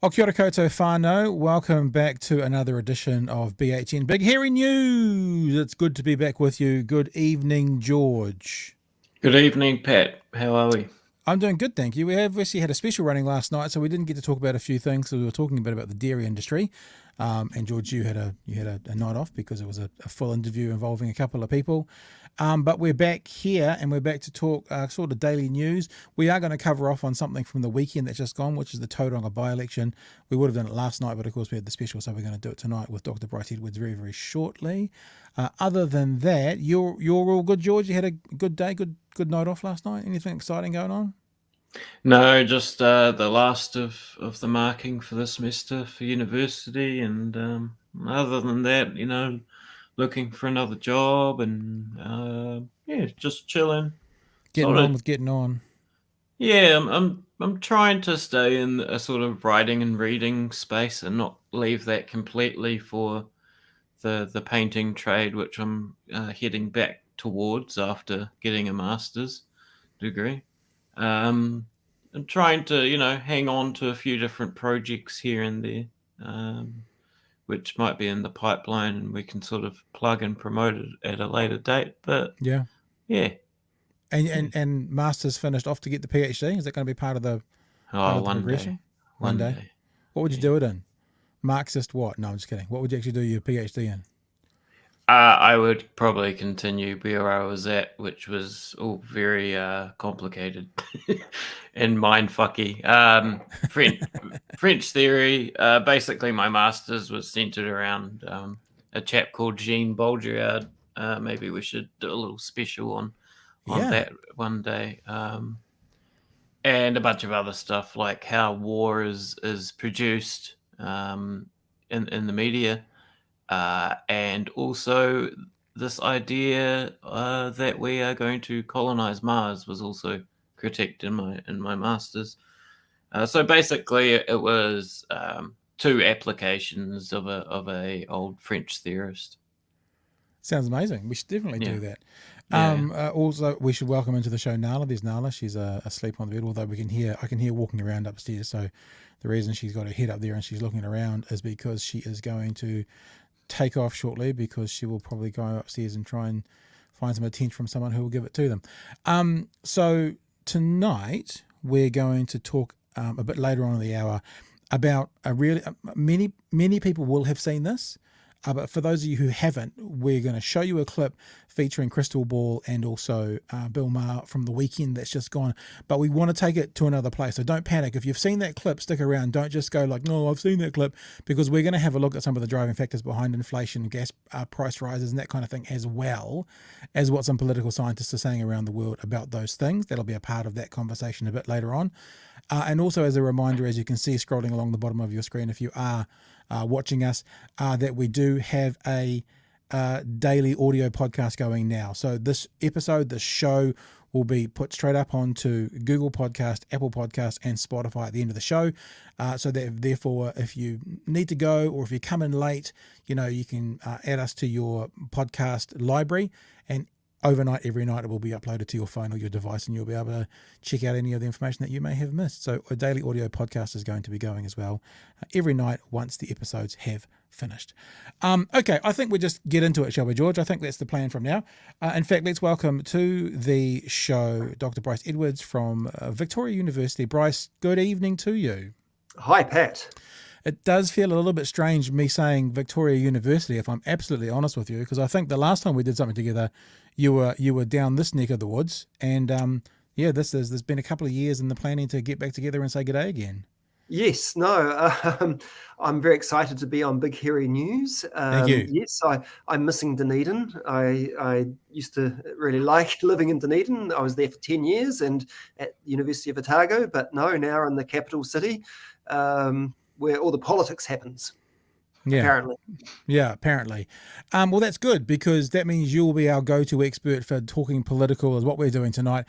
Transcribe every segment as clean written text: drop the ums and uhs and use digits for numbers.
O kia ora koutou whānau. Welcome back to another edition of BHN Big Hairy News. It's good to be back with you. Good evening, George. Good evening, Pat. How are we? I'm doing good, thank you. We obviously had a special running last night, so we didn't get to talk about a few things. So we were talking a bit about the dairy industry. And George, you had a night off because it was a full interview involving a couple of people. But we're back here and we're back to talk sort of daily news. We are going to cover off on something from the weekend that's just gone, which is the Tauranga by-election. We would have done it last night, but of course we had the special, so we're going to do it tonight with Dr. Bryce Edwards very, very shortly. Other than that, you're all good, George? You had a good day, good night off last night? Anything exciting going on? No, just the last of the marking for the semester for university, and other than that, looking for another job and just chilling. Getting on. Yeah, I'm trying to stay in a sort of writing and reading space and not leave that completely for the painting trade, which I'm heading back towards after getting a master's degree. I'm trying to, hang on to a few different projects here and there, which might be in the pipeline, and we can sort of plug and promote it at a later date. But yeah. And Yeah. master's finished, off to get the PhD. Is that going to be part of the progression? One day. What would you do it in? Marxist what? No, I'm just kidding. What would you actually do your PhD in? I would probably continue where I was at, which was all very complicated and mindfucky. French theory. Basically, my master's was centered around a chap called Jean Baudrillard. Maybe we should do a little special on that one day. And a bunch of other stuff like how war is produced in the media. And also this idea that we are going to colonize Mars was also critiqued in my master's. So basically, it was two applications of a old French theorist. Sounds amazing. We should definitely do that. Also, we should welcome into the show Nala. There's Nala. She's asleep on the bed, although I can hear walking around upstairs. So the reason she's got her head up there and she's looking around is because she is going to take off shortly, because she will probably go upstairs and try and find some attention from someone who will give it to them. So tonight we're going to talk a bit later on in the hour about many people will have seen this. But for those of you who haven't, we're going to show you a clip featuring Krystal Ball and also Bill Maher from the weekend that's just gone. But we want to take it to another place. So don't panic. If you've seen that clip, stick around. Don't just go like, no, I've seen that clip, because we're going to have a look at some of the driving factors behind inflation, gas price rises and that kind of thing, as well as what some political scientists are saying around the world about those things. That'll be a part of that conversation a bit later on. And also as a reminder, as you can see scrolling along the bottom of your screen, if you are watching us, that we do have a daily audio podcast going now. So this show will be put straight up onto Google Podcast, Apple Podcast, and Spotify at the end of the show. So that therefore, if you need to go or if you come in late, you can add us to your podcast library, and overnight, every night, it will be uploaded to your phone or your device, and you'll be able to check out any of the information that you may have missed. So a daily audio podcast is going to be going as well every night once the episodes have finished. Okay, I think we just get into it, shall we, George? I think that's the plan from now. In fact, let's welcome to the show Dr. Bryce Edwards from Victoria University. Bryce, good evening to you. Hi, Pat. It does feel a little bit strange me saying Victoria University, if I'm absolutely honest with you, because I think the last time we did something together, you were down this neck of the woods, and there's been a couple of years in the planning to get back together and say good day again. Yes, no, I'm very excited to be on Big Hairy News. Thank you. Yes, I'm missing Dunedin. I used to really like living in Dunedin. I was there for 10 years and at the University of Otago, but no, now in the capital city, where all the politics happens, apparently. Yeah, apparently. Well, that's good because that means you will be our go-to expert for talking political, is what we're doing tonight.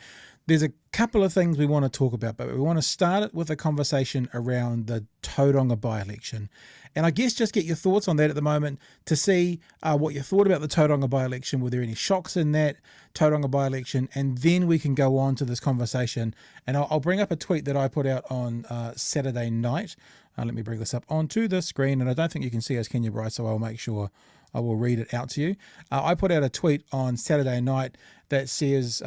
There's a couple of things we want to talk about, but we want to start it with a conversation around the Tauranga by-election. And I guess just get your thoughts on that at the moment to see what you thought about the Tauranga by-election. Were there any shocks in that Tauranga by-election? And then we can go on to this conversation. And I'll bring up a tweet that I put out on Saturday night. Let me bring this up onto the screen. And I don't think you can see us, can you, Bryce? So I'll make sure I will read it out to you. I put out a tweet on Saturday night that says,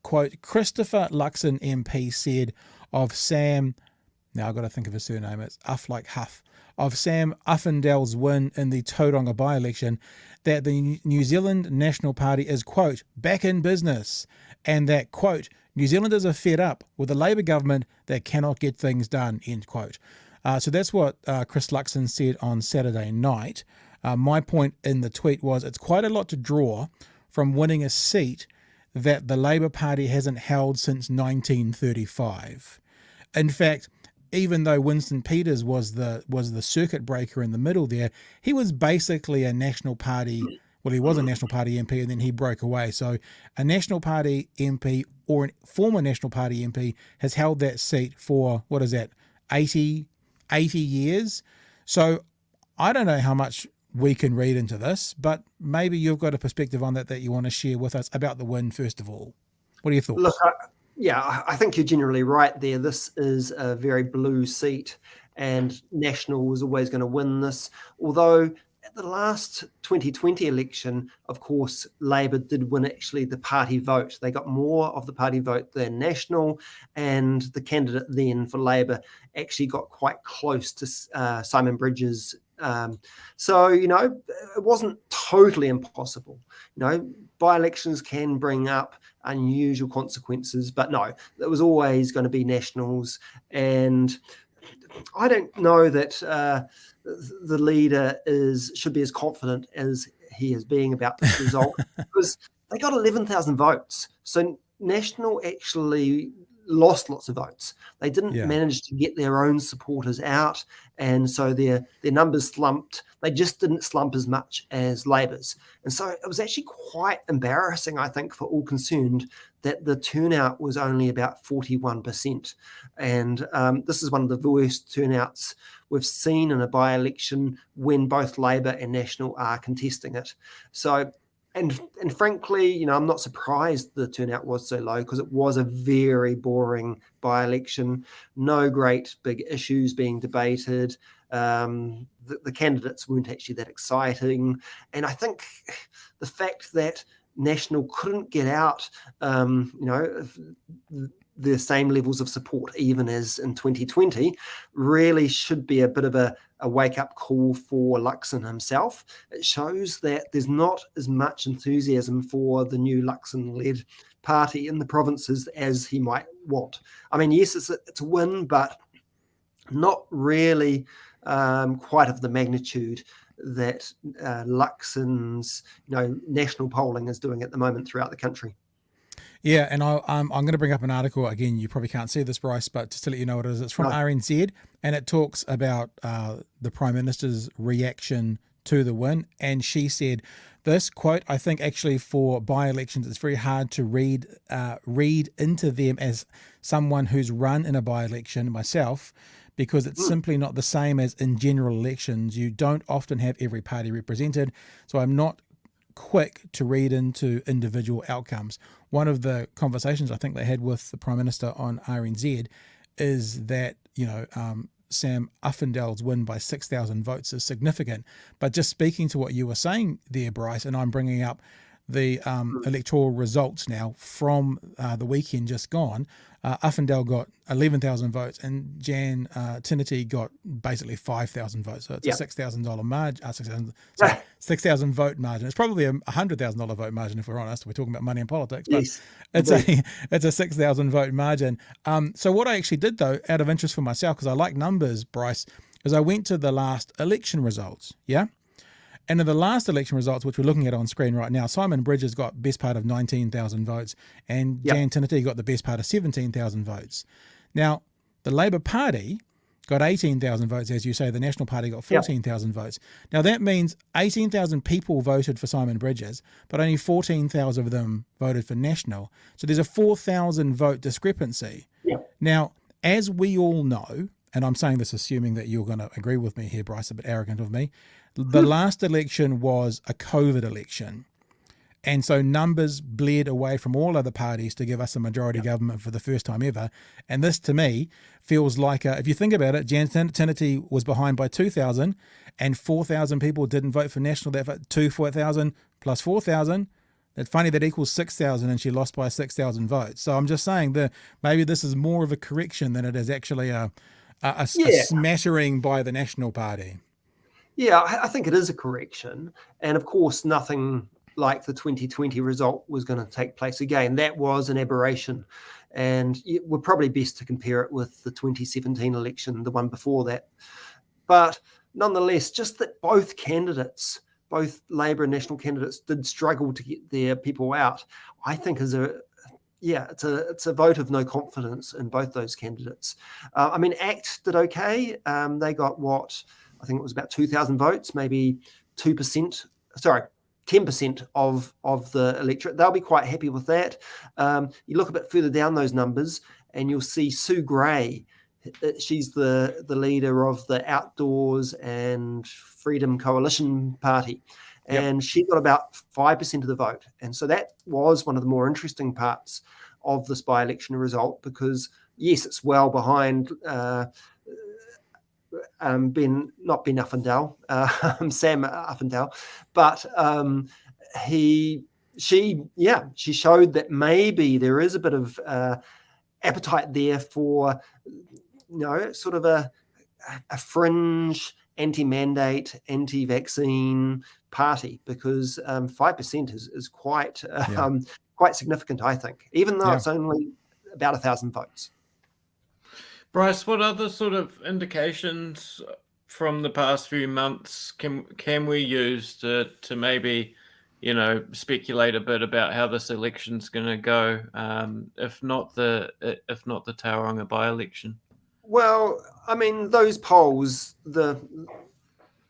quote, Christopher Luxon MP said of Sam, now I've got to think of his surname, it's Uff like Huff, of Sam Uffindell's win in the Tauranga by-election, that the New Zealand National Party is, quote, back in business, and that, quote, New Zealanders are fed up with a Labour government that cannot get things done, end quote. So that's what Chris Luxon said on Saturday night. My point in the tweet was it's quite a lot to draw from winning a seat that the Labour Party hasn't held since 1935. In fact, even though Winston Peters was the circuit breaker in the middle there, he was basically a National Party. Well, he was a National Party MP and then he broke away. So a National Party MP or a former National Party MP has held that seat for, 80 years. So I don't know how much we can read into this, but maybe you've got a perspective on that you want to share with us about the win, first of all. What are your thoughts? Look, I think you're generally right there. This is a very blue seat, and National was always going to win this. Although at the last 2020 election, of course, Labour did win actually the party vote. They got more of the party vote than National, and the candidate then for Labour actually got quite close to Simon Bridges. So, it wasn't totally impossible. By-elections can bring up unusual consequences, but no, it was always going to be Nationals. And I don't know that the leader should be as confident as he is being about this result because they got 11,000 votes. So National actually lost lots of votes. They didn't manage to get their own supporters out, and so their numbers slumped. They just didn't slump as much as Labour's. And so it was actually quite embarrassing, I think, for all concerned that the turnout was only about 41%. And this is one of the worst turnouts we've seen in a by-election when both Labour and National are contesting it. So And frankly, I'm not surprised the turnout was so low because it was a very boring by-election. No great big issues being debated. The candidates weren't actually that exciting. And I think the fact that National couldn't get out, the same levels of support even as in 2020 really should be a bit of a wake-up call for Luxon himself. It shows that there's not as much enthusiasm for the new Luxon-led party in the provinces as he might want. I mean, yes, it's a win, but not really quite of the magnitude that Luxon's national polling is doing at the moment throughout the country. Yeah, and I'm going to bring up an article again. You probably can't see this, Bryce, but just to let you know what it is, it's from RNZ, and it talks about the Prime Minister's reaction to the win. And she said this, quote, I think actually for by-elections, it's very hard to read into them as someone who's run in a by-election myself, because it's simply not the same as in general elections. You don't often have every party represented, so I'm not quick to read into individual outcomes. One of the conversations I think they had with the Prime Minister on RNZ is that, Sam Uffindell's win by 6,000 votes is significant. But just speaking to what you were saying there, Bryce, and I'm bringing up the electoral results now from the weekend just gone, Uffindale got 11,000 votes and Jan Tinnity got basically 5,000 votes. So it's a $6,000 margin, $6,000 vote margin. It's probably a $100,000 vote margin if we're honest. We're talking about money and politics, but Yes, it's a 6,000 vote margin. So what I actually did though, out of interest for myself, because I like numbers, Bryce, is I went to the last election results. Yeah. And in the last election results, which we're looking at on screen right now, Simon Bridges got best part of 19,000 votes and Jan Tinnity got the best part of 17,000 votes. Now, the Labour Party got 18,000 votes, as you say. The National Party got 14,000 votes. Now, that means 18,000 people voted for Simon Bridges, but only 14,000 of them voted for National. So there's a 4,000 vote discrepancy. Now, as we all know, and I'm saying this assuming that you're going to agree with me here, Bryce, a bit arrogant of me, the last election was a COVID election. And so numbers bled away from all other parties to give us a majority government for the first time ever. And this, to me, feels like, if you think about it, Jan Tinnity was behind by 2,000 and 4,000 people didn't vote for National. That 4,000 plus 4,000. It's funny that equals 6,000 and she lost by 6,000 votes. So I'm just saying that maybe this is more of a correction than it is actually a smattering by the National Party. Yeah, I think it is a correction. And of course, nothing like the 2020 result was going to take place again. That was an aberration. And we're probably best to compare it with the 2017 election, the one before that. But nonetheless, just that both candidates, both Labour and National candidates, did struggle to get their people out, I think is it's a vote of no confidence in both those candidates. I mean, ACT did okay. They got I think it was about 2,000 votes, maybe 10% of the electorate. They'll be quite happy with that. You look a bit further down those numbers and you'll see Sue Gray. She's the leader of the Outdoors and Freedom Coalition Party. And she got about 5% of the vote. And so that was one of the more interesting parts of this by-election result because, yes, it's well behind Ben Uffindale, Sam Uffindale, but she showed that maybe there is a bit of appetite there for, sort of a fringe anti-mandate, anti-vaccine party, because 5% is quite significant, I think, even though it's only about 1,000 votes. Bryce, what other sort of indications from the past few months can we use to maybe, speculate a bit about how this election's going to go, if not the Tauranga by-election? Well, I mean, those polls, the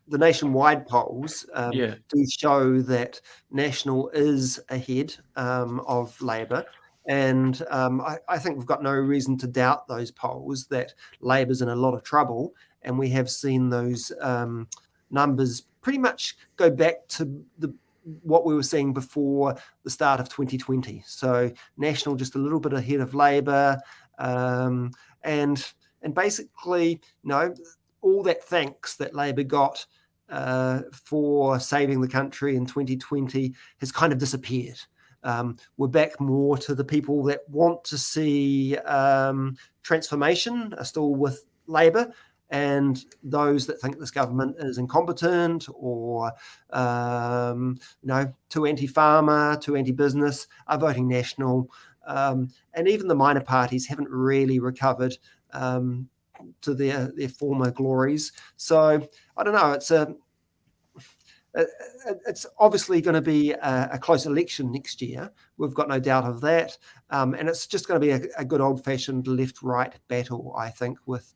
nationwide polls, do show that National is ahead of Labour. And I think we've got no reason to doubt those polls that Labour's in a lot of trouble. And we have seen those numbers pretty much go back to what we were seeing before the start of 2020. So National just a little bit ahead of Labour. And basically, all that thanks that Labour got for saving the country in 2020 has kind of disappeared. We're back more to the people that want to see transformation are still with Labour, and those that think this government is incompetent or too anti-farmer, too anti-business are voting National. And even the minor parties haven't really recovered to their former glories. So I don't know. It's obviously going to be a close election next year. We've got no doubt of that. And it's just going to be a good old-fashioned left-right battle, I think, with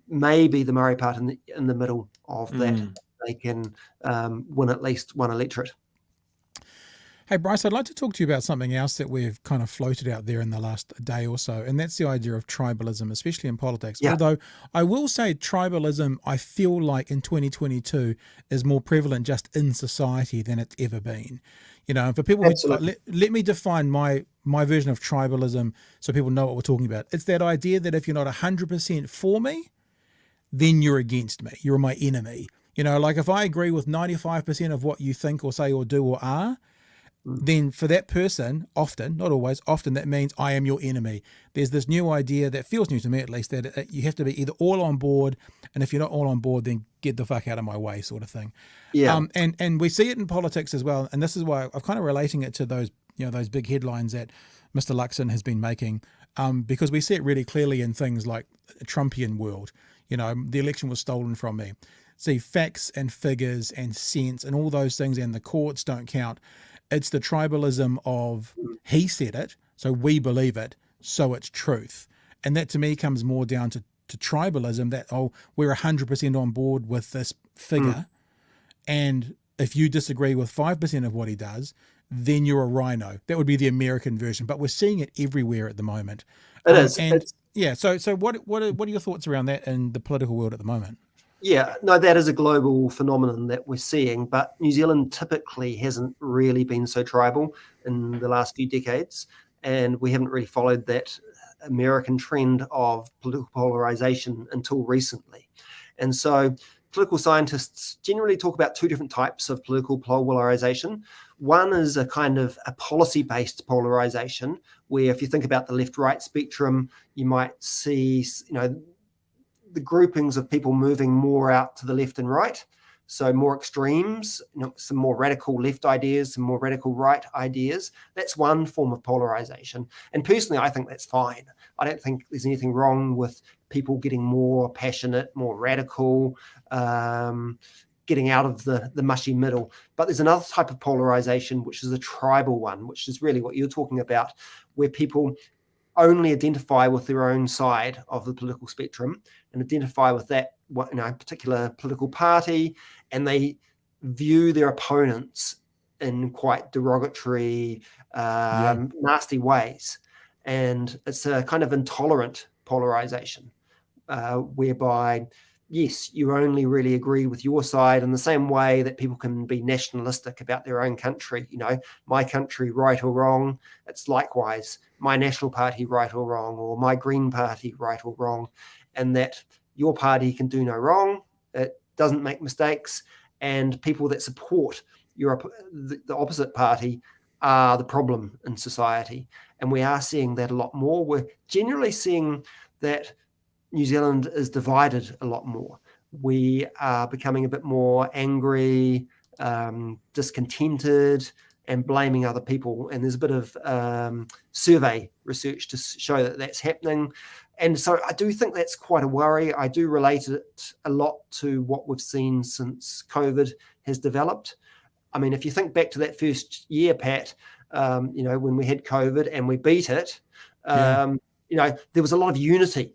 maybe the Murray part in the middle of that. They can win at least one electorate. Hey, Bryce, I'd like to talk to you about something else that we've kind of floated out there in the last day or so, and that's the idea of tribalism, especially in politics. Yeah. Although I will say tribalism, I feel like in 2022 is more prevalent just in society than it's ever been. For people who, let me define my version of tribalism so people know what we're talking about. It's that idea that if you're not 100% for me, then you're against me. You're my enemy. Like if I agree with 95% of what you think or say or do or are, then for that person, often, not always, often that means I am your enemy. There's this new idea that feels new to me, at least, that you have to be either all on board, and if you're not all on board, then get the fuck out of my way, sort of thing. Yeah. And we see it in politics as well, and this is why I'm kind of relating it to those, those big headlines that Mr. Luxon has been making, because we see it really clearly in things like a Trumpian world. The election was stolen from me. See, facts and figures and sense and all those things, and the courts don't count. It's the tribalism of he said it, so we believe it, so it's truth. And that to me comes more down to tribalism, that, we're 100% on board with this figure. And if you disagree with 5% of what he does, then you're a rhino. That would be the American version. But we're seeing it everywhere at the moment. It is. And so what are your thoughts around that in the political world at the moment? Yeah, no, that is a global phenomenon that we're seeing, but New Zealand typically hasn't really been so tribal in the last few decades, and we haven't really followed that American trend of political polarization until recently. And so political scientists generally talk about two different types of political polarization. One is a kind of a policy-based polarization, where if you think about the left-right spectrum, you might see, the groupings of people moving more out to the left and right. So more extremes, some more radical left ideas, some more radical right ideas. That's one form of polarization. And personally, I think that's fine. I don't think there's anything wrong with people getting more passionate, more radical, getting out of the mushy middle. But there's another type of polarization, which is a tribal one, which is really what you're talking about, where people only identify with their own side of the political spectrum and identify with that particular political party, and they view their opponents in quite derogatory, nasty ways. And it's a kind of intolerant polarization, whereby, yes, you only really agree with your side in the same way that people can be nationalistic about their own country. My country, right or wrong. It's likewise my national party, right or wrong, or my Green Party, right or wrong, and that your party can do no wrong. It doesn't make mistakes, and people that support the opposite party are the problem in society. And we are seeing that a lot more. We're generally seeing that New Zealand is divided a lot more. We are becoming a bit more angry, discontented, and blaming other people. And there's a bit of survey research to show that that's happening. And so I do think that's quite a worry. I do relate it a lot to what we've seen since COVID has developed. I mean, if you think back to that first year, Pat, when we had COVID and we beat it, there was a lot of unity.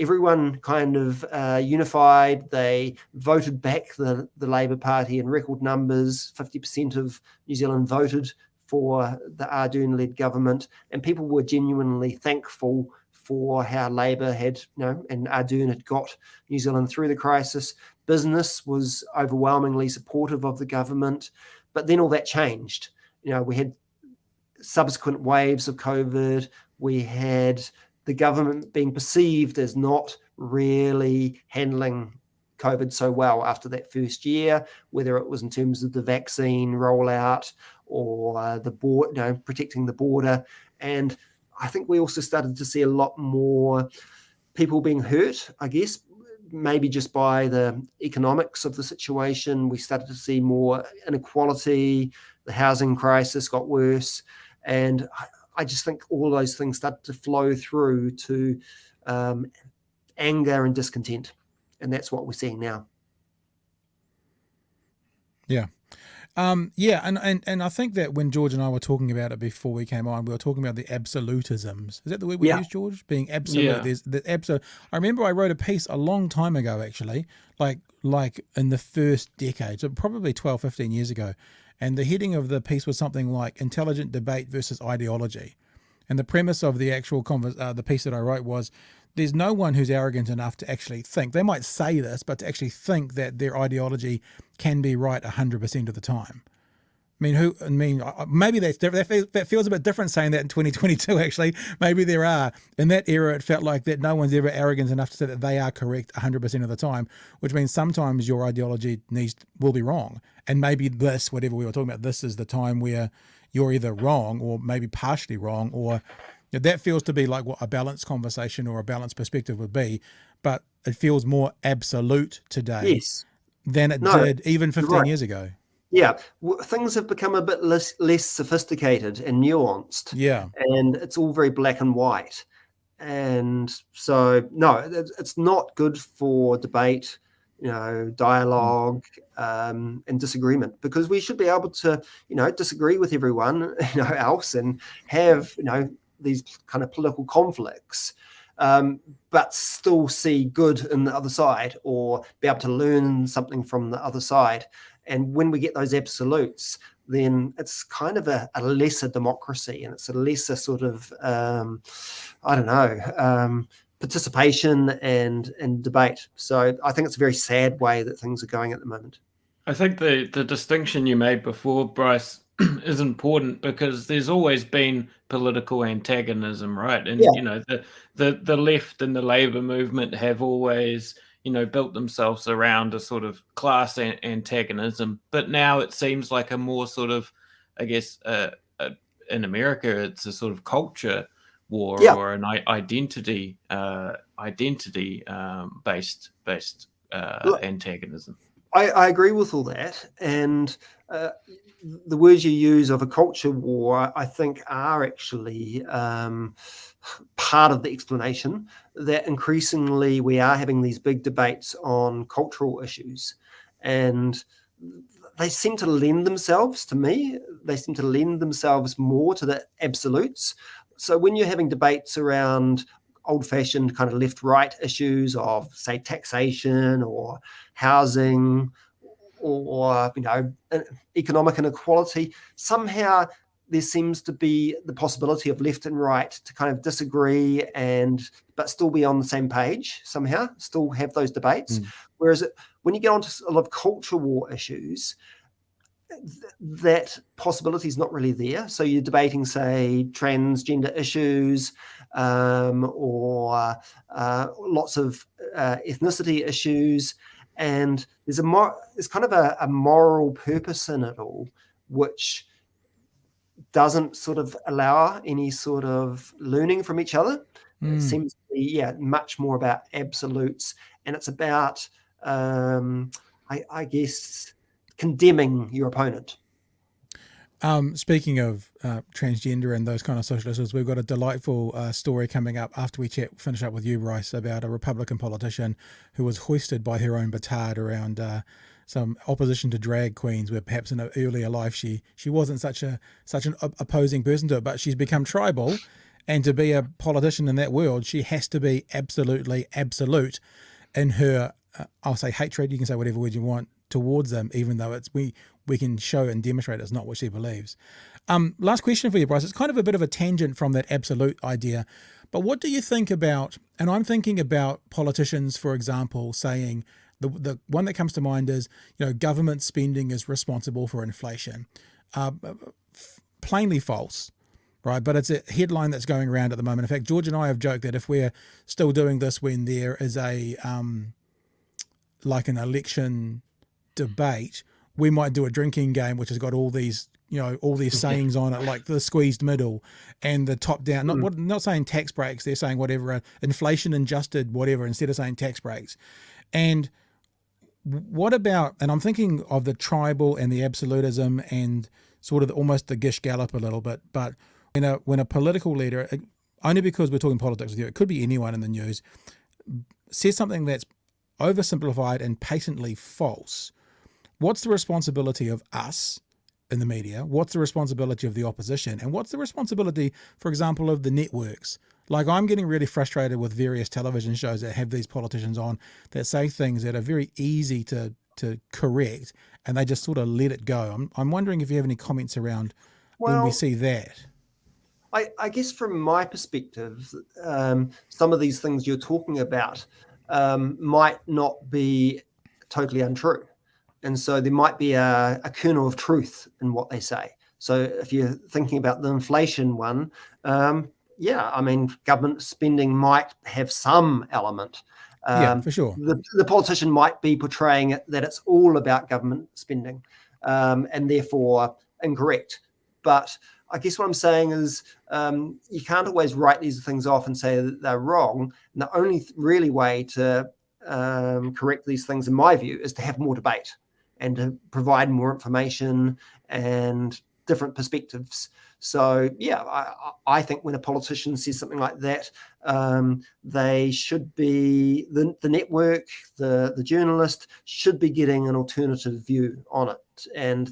Everyone kind of unified. They voted back the Labour Party in record numbers. 50% of New Zealand voted for the Ardern-led government, and people were genuinely thankful for how Labour had, and Ardern had got New Zealand through the crisis. Business was overwhelmingly supportive of the government, but then all that changed. We had subsequent waves of COVID. We had the government being perceived as not really handling COVID so well after that first year, whether it was in terms of the vaccine rollout or the border, protecting the border. And I think we also started to see a lot more people being hurt, I guess, maybe just by the economics of the situation. We started to see more inequality. The housing crisis got worse. And I just think all those things started to flow through to anger and discontent. And that's what we're seeing now. Yeah. And I think that when George and I were talking about it before we came on, we were talking about the absolutisms. Is that the word we use, George? Being absolute. Yeah. There's the absolute. I remember I wrote a piece a long time ago, actually, like in the first decade, so probably 12, 15 years ago. And the heading of the piece was something like intelligent debate versus ideology. And the premise of the actual the piece that I wrote was, there's no one who's arrogant enough to actually think. They might say this, but to actually think that their ideology can be right 100% of the time. Maybe that's different. That feels a bit different saying that in 2022, actually. Maybe there are. In that era, it felt like that no one's ever arrogant enough to say that they are correct 100% of the time, which means sometimes your ideology will be wrong. And maybe this, whatever we were talking about, this is the time where, you're either wrong or maybe partially wrong, or that feels to be like what a balanced conversation or a balanced perspective would be, but it feels more absolute today Yes. than it No, did even 15 years ago. Yeah, things have become a bit less sophisticated and nuanced. Yeah. And it's all very black and white. And so, no, it's not good for debate, dialogue, and disagreement, because we should be able to, disagree with everyone, else, and have, these kind of political conflicts, but still see good in the other side, or be able to learn something from the other side. And when we get those absolutes, then it's kind of a lesser democracy, and it's a lesser sort of, participation and debate. So I think it's a very sad way that things are going at the moment. I think the distinction you made before, Bryce, is important, because there's always been political antagonism, right? And the left and the labor movement have always built themselves around a sort of class antagonism. But now it seems like a more sort of, I guess, in America, it's a sort of culture war, or an identity based antagonism. I agree with all that. And the words you use of a culture war, I think, are actually part of the explanation, that increasingly we are having these big debates on cultural issues. And they seem to lend themselves, to me, more to the absolutes. So when you're having debates around old-fashioned kind of left-right issues of, say, taxation or housing or economic inequality, somehow there seems to be the possibility of left and right to kind of disagree but still be on the same page, somehow still have those debates. Whereas when you get onto a lot of culture war issues, that possibility is not really there. So you're debating, say, transgender issues, or lots of ethnicity issues, and there's kind of a moral purpose in it all, which doesn't sort of allow any sort of learning from each other. It seems to be much more about absolutes, and it's about I guess condemning your opponent. Speaking of transgender and those kind of social issues, we've got a delightful story coming up after we finish up with you, Bryce, about a Republican politician who was hoisted by her own petard around some opposition to drag queens, where perhaps in her earlier life she wasn't such an opposing person to it, but she's become tribal, and to be a politician in that world, she has to be absolutely absolute in her, I'll say hatred, you can say whatever word you want, towards them, even though we can show and demonstrate it's not what she believes. Last question for you, Bryce. It's kind of a bit of a tangent from that absolute idea, but what do you think about, and I'm thinking about politicians, for example, saying, the one that comes to mind is, government spending is responsible for inflation. Plainly false, right? But it's a headline that's going around at the moment. In fact, George and I have joked that if we're still doing this when there is like an election debate, we might do a drinking game which has got all these sayings on it, like the squeezed middle and the top down, not saying tax breaks, they're saying whatever, inflation adjusted whatever, instead of saying tax breaks. And what about, and I'm thinking of the tribal and the absolutism and sort of almost the gish gallop a little bit, but when a political leader, only because we're talking politics with you, it could be anyone in the news, says something that's oversimplified and patently false, what's the responsibility of us in the media? What's the responsibility of the opposition? And what's the responsibility, for example, of the networks? Like, I'm getting really frustrated with various television shows that have these politicians on that say things that are very easy to correct, and they just sort of let it go. I'm wondering if you have any comments around when we see that. I guess from my perspective, some of these things you're talking about might not be totally untrue. And so there might be a kernel of truth in what they say. So if you're thinking about the inflation one, government spending might have some element. For sure. The politician might be portraying it that it's all about government spending, and therefore incorrect. But I guess what I'm saying is you can't always write these things off and say that they're wrong. And the only really way to correct these things, in my view, is to have more debate and to provide more information and different perspectives. So, yeah, I think when a politician says something like that, they should be, the network, the journalist should be getting an alternative view on it. And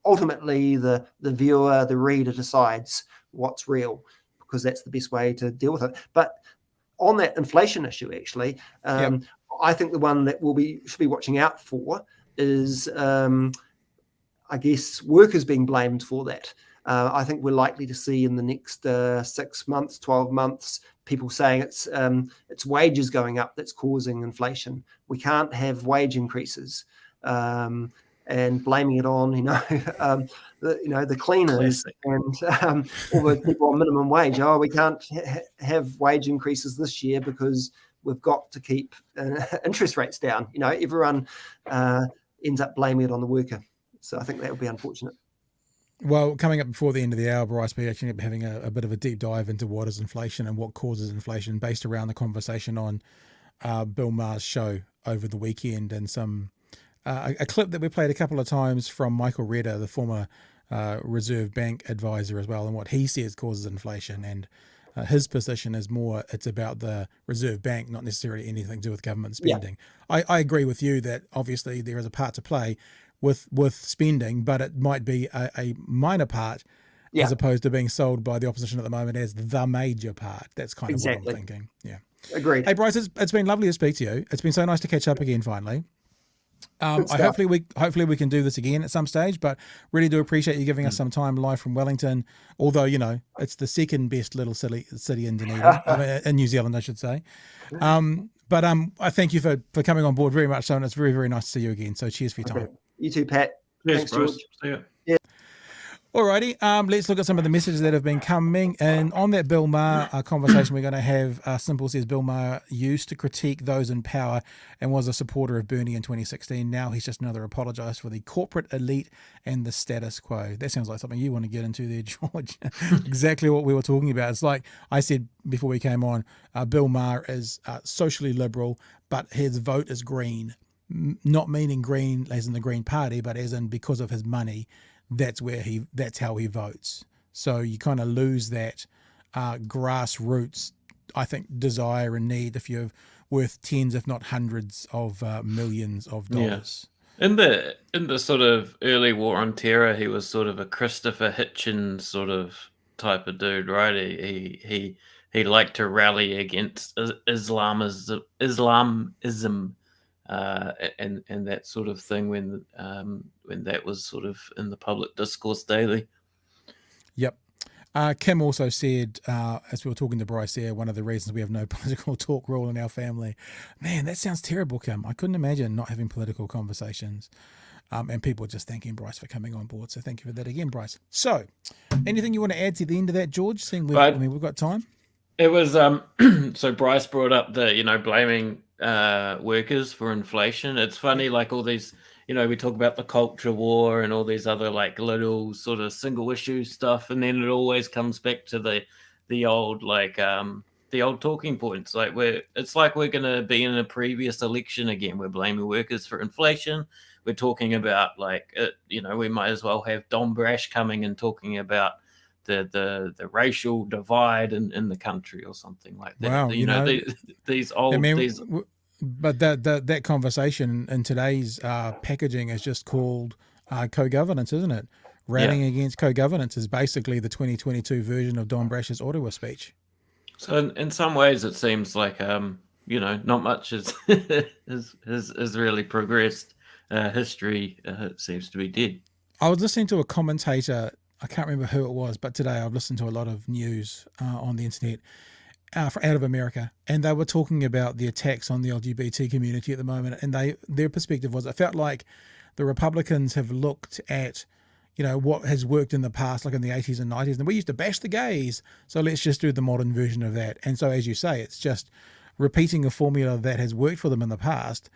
ultimately, the viewer, the reader decides what's real, because that's the best way to deal with it. But on that inflation issue, actually, I think the one that should be watching out for is, I guess, workers being blamed for that. I think we're likely to see in the next 6 months, 12 months, people saying it's wages going up that's causing inflation. We can't have wage increases, and blaming it on the cleaners and all the people on minimum wage. Oh, we can't have wage increases this year because we've got to keep interest rates down. Everyone ends up blaming it on the worker. So I think that would be unfortunate. Well, coming up before the end of the hour, Bryce, we're actually having a bit of a deep dive into what is inflation and what causes inflation, based around the conversation on Bill Maher's show over the weekend, and some a clip that we played a couple of times from Michael Redder, the former Reserve Bank advisor as well, and what he says causes inflation. And his position is more, it's about the Reserve Bank, not necessarily anything to do with government spending. Yeah. I agree with you that obviously there is a part to play with spending, but it might be a minor part, as opposed to being sold by the opposition at the moment as the major part. That's kind of what I'm thinking. Yeah. Agreed. Hey, Bryce, it's been lovely to speak to you. It's been so nice to catch up again finally. Hopefully we can do this again at some stage, but really do appreciate you giving us some time live from Wellington, although it's the second best little city in Dunedin, in New Zealand, I should say. But I thank you for coming on board very much so, and it's very, very nice to see you again. So cheers for your time. You too, Pat. Yes, Bruce. See you. Yeah. Alrighty, let's look at some of the messages that have been coming. And on that Bill Maher conversation we're going to have, Simple says Bill Maher used to critique those in power and was a supporter of Bernie in 2016. Now he's just another apologist for the corporate elite and the status quo. That sounds like something you want to get into there, George. Exactly what we were talking about. It's like I said before we came on, Bill Maher is socially liberal, but his vote is green. Not meaning green as in the Green Party, but as in because of his money. That's how he votes. So you kind of lose that grassroots, I think, desire and need if you're worth tens, if not hundreds of millions of dollars. Yeah. In the sort of early war on terror, he was sort of a Christopher Hitchens sort of type of dude, right? He liked to rally against Islamism. And that sort of thing when that was sort of in the public discourse daily. Yep. Kim also said, as we were talking to Bryce there, one of the reasons we have no political talk rule in our family. Man, that sounds terrible, Kim. I couldn't imagine not having political conversations. And people just thanking Bryce for coming on board. So thank you for that again, Bryce. So anything you want to add to the end of that, George? Seeing we've got time. It was so Bryce brought up the blaming workers for inflation. It's funny, like all these, we talk about the culture war and all these other like little sort of single issue stuff, and then it always comes back to the old talking points. Like it's like we're gonna be in a previous election again. We're blaming workers for inflation. We're talking about we might as well have Don Brash coming and talking about the racial divide in the country or something like that. Wow, but that conversation in today's packaging is just called co-governance, isn't it? Rallying against co-governance is basically the 2022 version of Don Brash's Ottawa speech. So in some ways, it seems like not much is really progressed. History seems to be dead. I was listening to a commentator. I can't remember who it was, but today I've listened to a lot of news on the internet out of America, and they were talking about the attacks on the LGBT community at the moment, and their perspective was, it felt like the Republicans have looked at, what has worked in the past, like in the 80s and 90s, and we used to bash the gays, so let's just do the modern version of that. And so, as you say, it's just repeating a formula that has worked for them in the past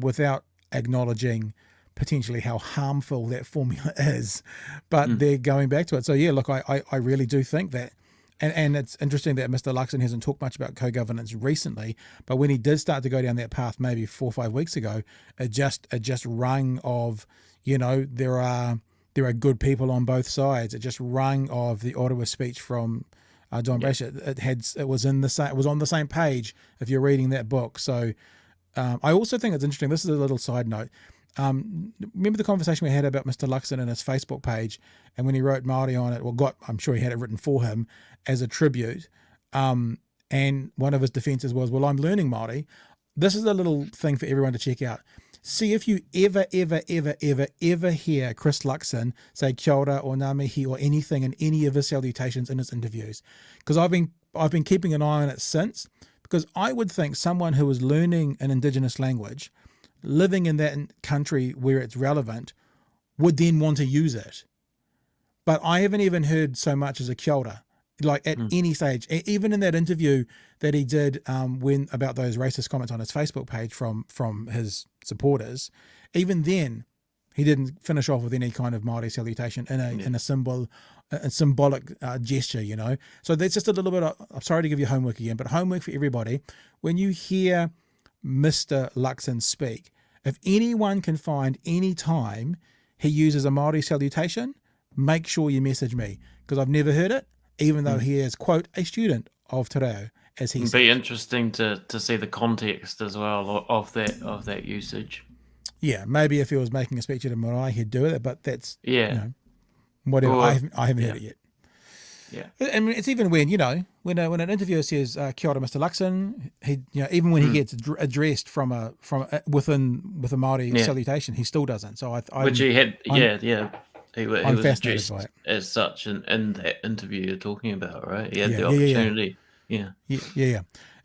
without acknowledging potentially how harmful that formula is, but they're going back to it. So yeah, look, I really do think that, and it's interesting that Mr. Luxon hasn't talked much about co-governance recently, but when he did start to go down that path maybe 4 or 5 weeks ago, it just was of, there are good people on both sides. It just rang of the Ottawa speech from John Bradshaw. It was on the same page if you're reading that book. So I also think it's interesting. This is a little side note. Remember the conversation we had about Mr. Luxon and his Facebook page, and when he wrote Māori on it, I'm sure he had it written for him as a tribute. And one of his defenses was, well, I'm learning Māori. This is a little thing for everyone to check out. See if you ever hear Chris Luxon say kia ora or ngā mihi or anything in any of his salutations in his interviews. Because I've been keeping an eye on it since, because I would think someone who is learning an Indigenous language, living in that country where it's relevant, would then want to use it. But I haven't even heard so much as a kia ora, like at any stage. Even in that interview that he did when about those racist comments on his Facebook page from his supporters, even then he didn't finish off with any kind of Māori salutation in a symbolic gesture, So that's just a little bit I'm sorry to give you homework again, but homework for everybody. When you hear Mr. Luxon speak, if anyone can find any time he uses a Māori salutation, make sure you message me, because I've never heard it, even though he is, quote, a student of Te Reo, as he says. It'd be interesting to see the context as well of that usage. Yeah, maybe if he was making a speech at a marae, he'd do it, but that's, whatever. Or, I haven't heard it yet. Yeah. I mean, it's even when, when an interviewer says, kia ora, Mr. Luxon, he, even when he gets addressed with a Māori salutation, he still doesn't. So which he had, he was addressed by it as such in that interview you're talking about, right? He had the opportunity. Yeah.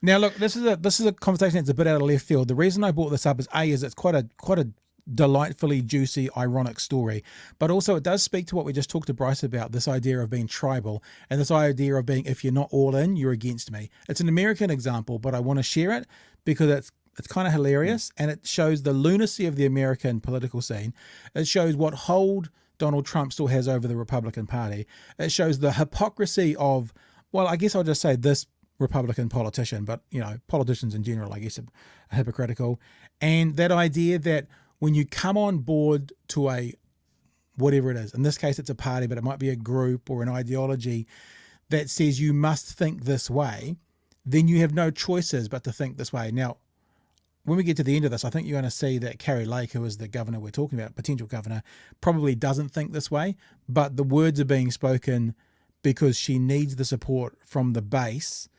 Now, look, this is a conversation that's a bit out of left field. The reason I brought this up is it's quite a delightfully juicy, ironic story, but also it does speak to what we just talked to Bryce about, this idea of being tribal and this idea of being, if you're not all in, you're against me. It's an American example, but I want to share it because it's kind of hilarious, and it shows the lunacy of the American political scene. It shows what hold Donald Trump still has over the Republican Party. It shows the hypocrisy of, well, I guess I'll just say this Republican politician, but politicians in general, I guess, are hypocritical. And that idea that when you come on board to a whatever it is, in this case it's a party, but it might be a group or an ideology that says you must think this way, then you have no choices but to think this way. Now, when we get to the end of this, I think you're going to see that Carrie Lake, who is the governor we're talking about, potential governor, probably doesn't think this way, but the words are being spoken because she needs the support from the base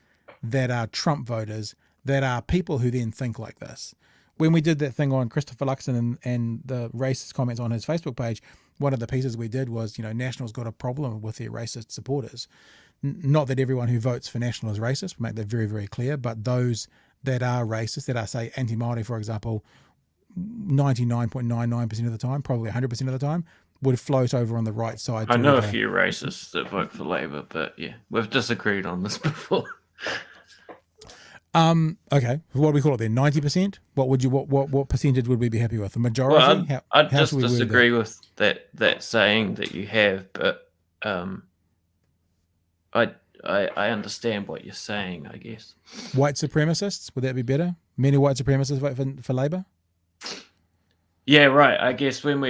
that are Trump voters, that are people who then think like this. When we did that thing on Christopher Luxon and the racist comments on his Facebook page, one of the pieces we did was, National's got a problem with their racist supporters. Not that everyone who votes for National is racist, we make that very, very clear, but those that are racist, that are, say, anti-Māori, for example, 99.99% of the time, probably 100% of the time, would float over on the right side. I know a few racists that vote for Labour, but yeah, we've disagreed on this before. Okay. What do we call it then? 90%? What percentage would we be happy with? The majority? Well, I'd just disagree with that saying that you have, but I understand what you're saying, I guess. White supremacists, would that be better? Many white supremacists vote for Labour? Yeah, right. I guess when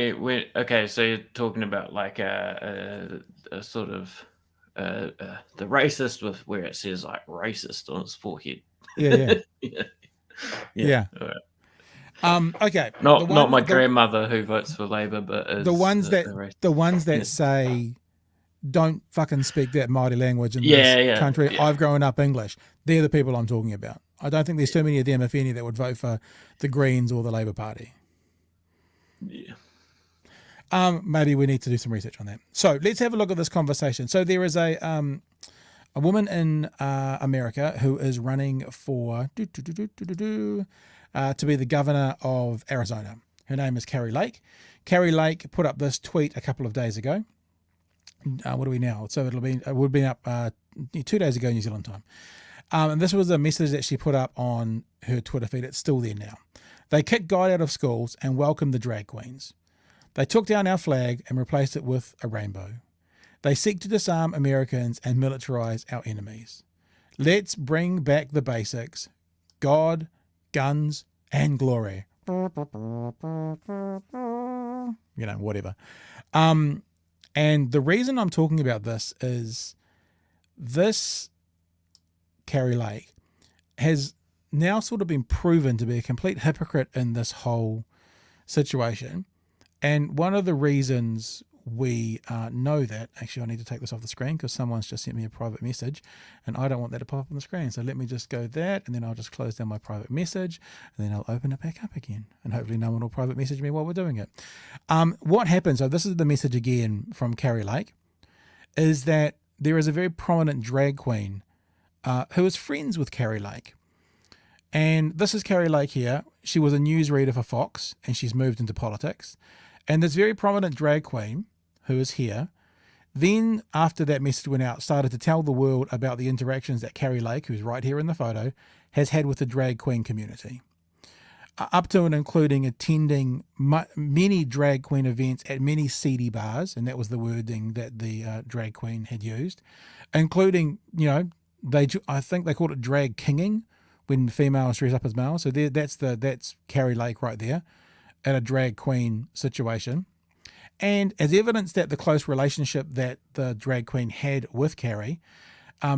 okay, so you're talking about like a sort of the racist with where it says like racist on his forehead. Yeah. Okay. Not my grandmother who votes for Labour, but is the ones that say don't fucking speak that Māori language in this country. Yeah. I've grown up English. They're the people I'm talking about. I don't think there's too many of them, if any, that would vote for the Greens or the Labour Party. Yeah. Maybe we need to do some research on that. So let's have a look at this conversation. So there is a woman in America who is running for to be the governor of Arizona. Her name is Carrie Lake. Carrie Lake put up this tweet a couple of days ago. What are we now? So it would have been up 2 days ago New Zealand time. And this was a message that she put up on her Twitter feed. It's still there now. They kicked God out of schools and welcomed the drag queens. They took down our flag and replaced it with a rainbow. They seek to disarm Americans and militarize our enemies. Let's bring back the basics: God, guns, and glory. Whatever. And the reason I'm talking about this is this Kari Lake has now sort of been proven to be a complete hypocrite in this whole situation. And one of the reasons we know that, actually I need to take this off the screen because someone's just sent me a private message and I don't want that to pop up on the screen. So let me just go that, and then I'll just close down my private message, and then I'll open it back up again, and hopefully no one will private message me while we're doing it. What happens, so this is the message again from Kari Lake, is that there is a very prominent drag queen who is friends with Kari Lake. And this is Kari Lake here. She was a newsreader for Fox and she's moved into politics. And this very prominent drag queen who is here, then after that message went out, started to tell the world about the interactions that Kari Lake, who's right here in the photo, has had with the drag queen community. Up to and including attending many drag queen events at many seedy bars, and that was the wording that the drag queen had used, including, I think they called it drag kinging, when females dress up as males. So that's Kari Lake right there at a drag queen situation. And as evidence that the close relationship that the drag queen had with Kari,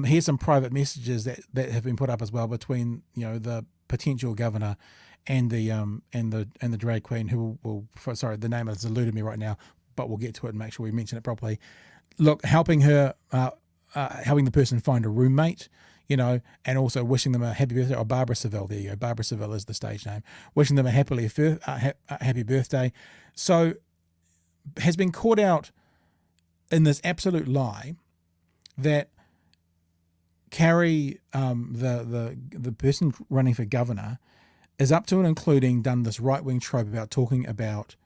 here's some private messages that have been put up as well between the potential governor and the drag queen, who the name has eluded me right now, but we'll get to it and make sure we mention it properly. Look, helping her, helping the person find a roommate, and also wishing them a happy birthday. Or Barbara Seville, there you go. Barbara Seville is the stage name. Wishing them a happy birthday. So has been caught out in this absolute lie that Kari, the person running for governor, is up to and including done this right-wing trope about talking about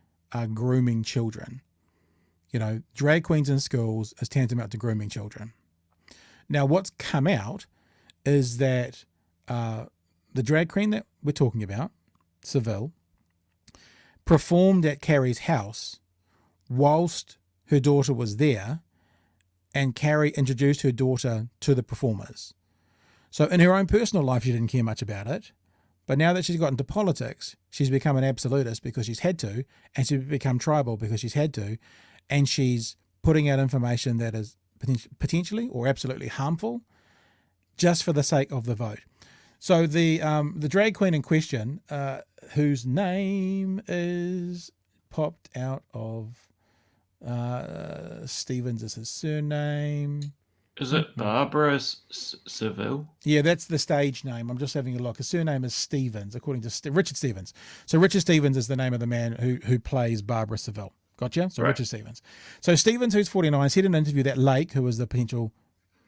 grooming children. Drag queens in schools is tantamount to grooming children. Now, what's come out is that the drag queen that we're talking about, Seville, performed at Kari's house whilst her daughter was there, and Kari introduced her daughter to the performers. So in her own personal life, she didn't care much about it. But now that she's got into politics, she's become an absolutist because she's had to, and she's become tribal because she's had to, and she's putting out information that is potentially or absolutely harmful just for the sake of the vote. So the drag queen in question, whose name is popped out of Stevens is his surname. Is it Barbara Seville? Yeah, that's the stage name. I'm just having a look. His surname is Stevens, according to Richard Stevens. So Richard Stevens is the name of the man who plays Barbara Seville. Gotcha? So right. Richard Stevens. So Stevens, who's 49, said in an interview that Lake, who was the potential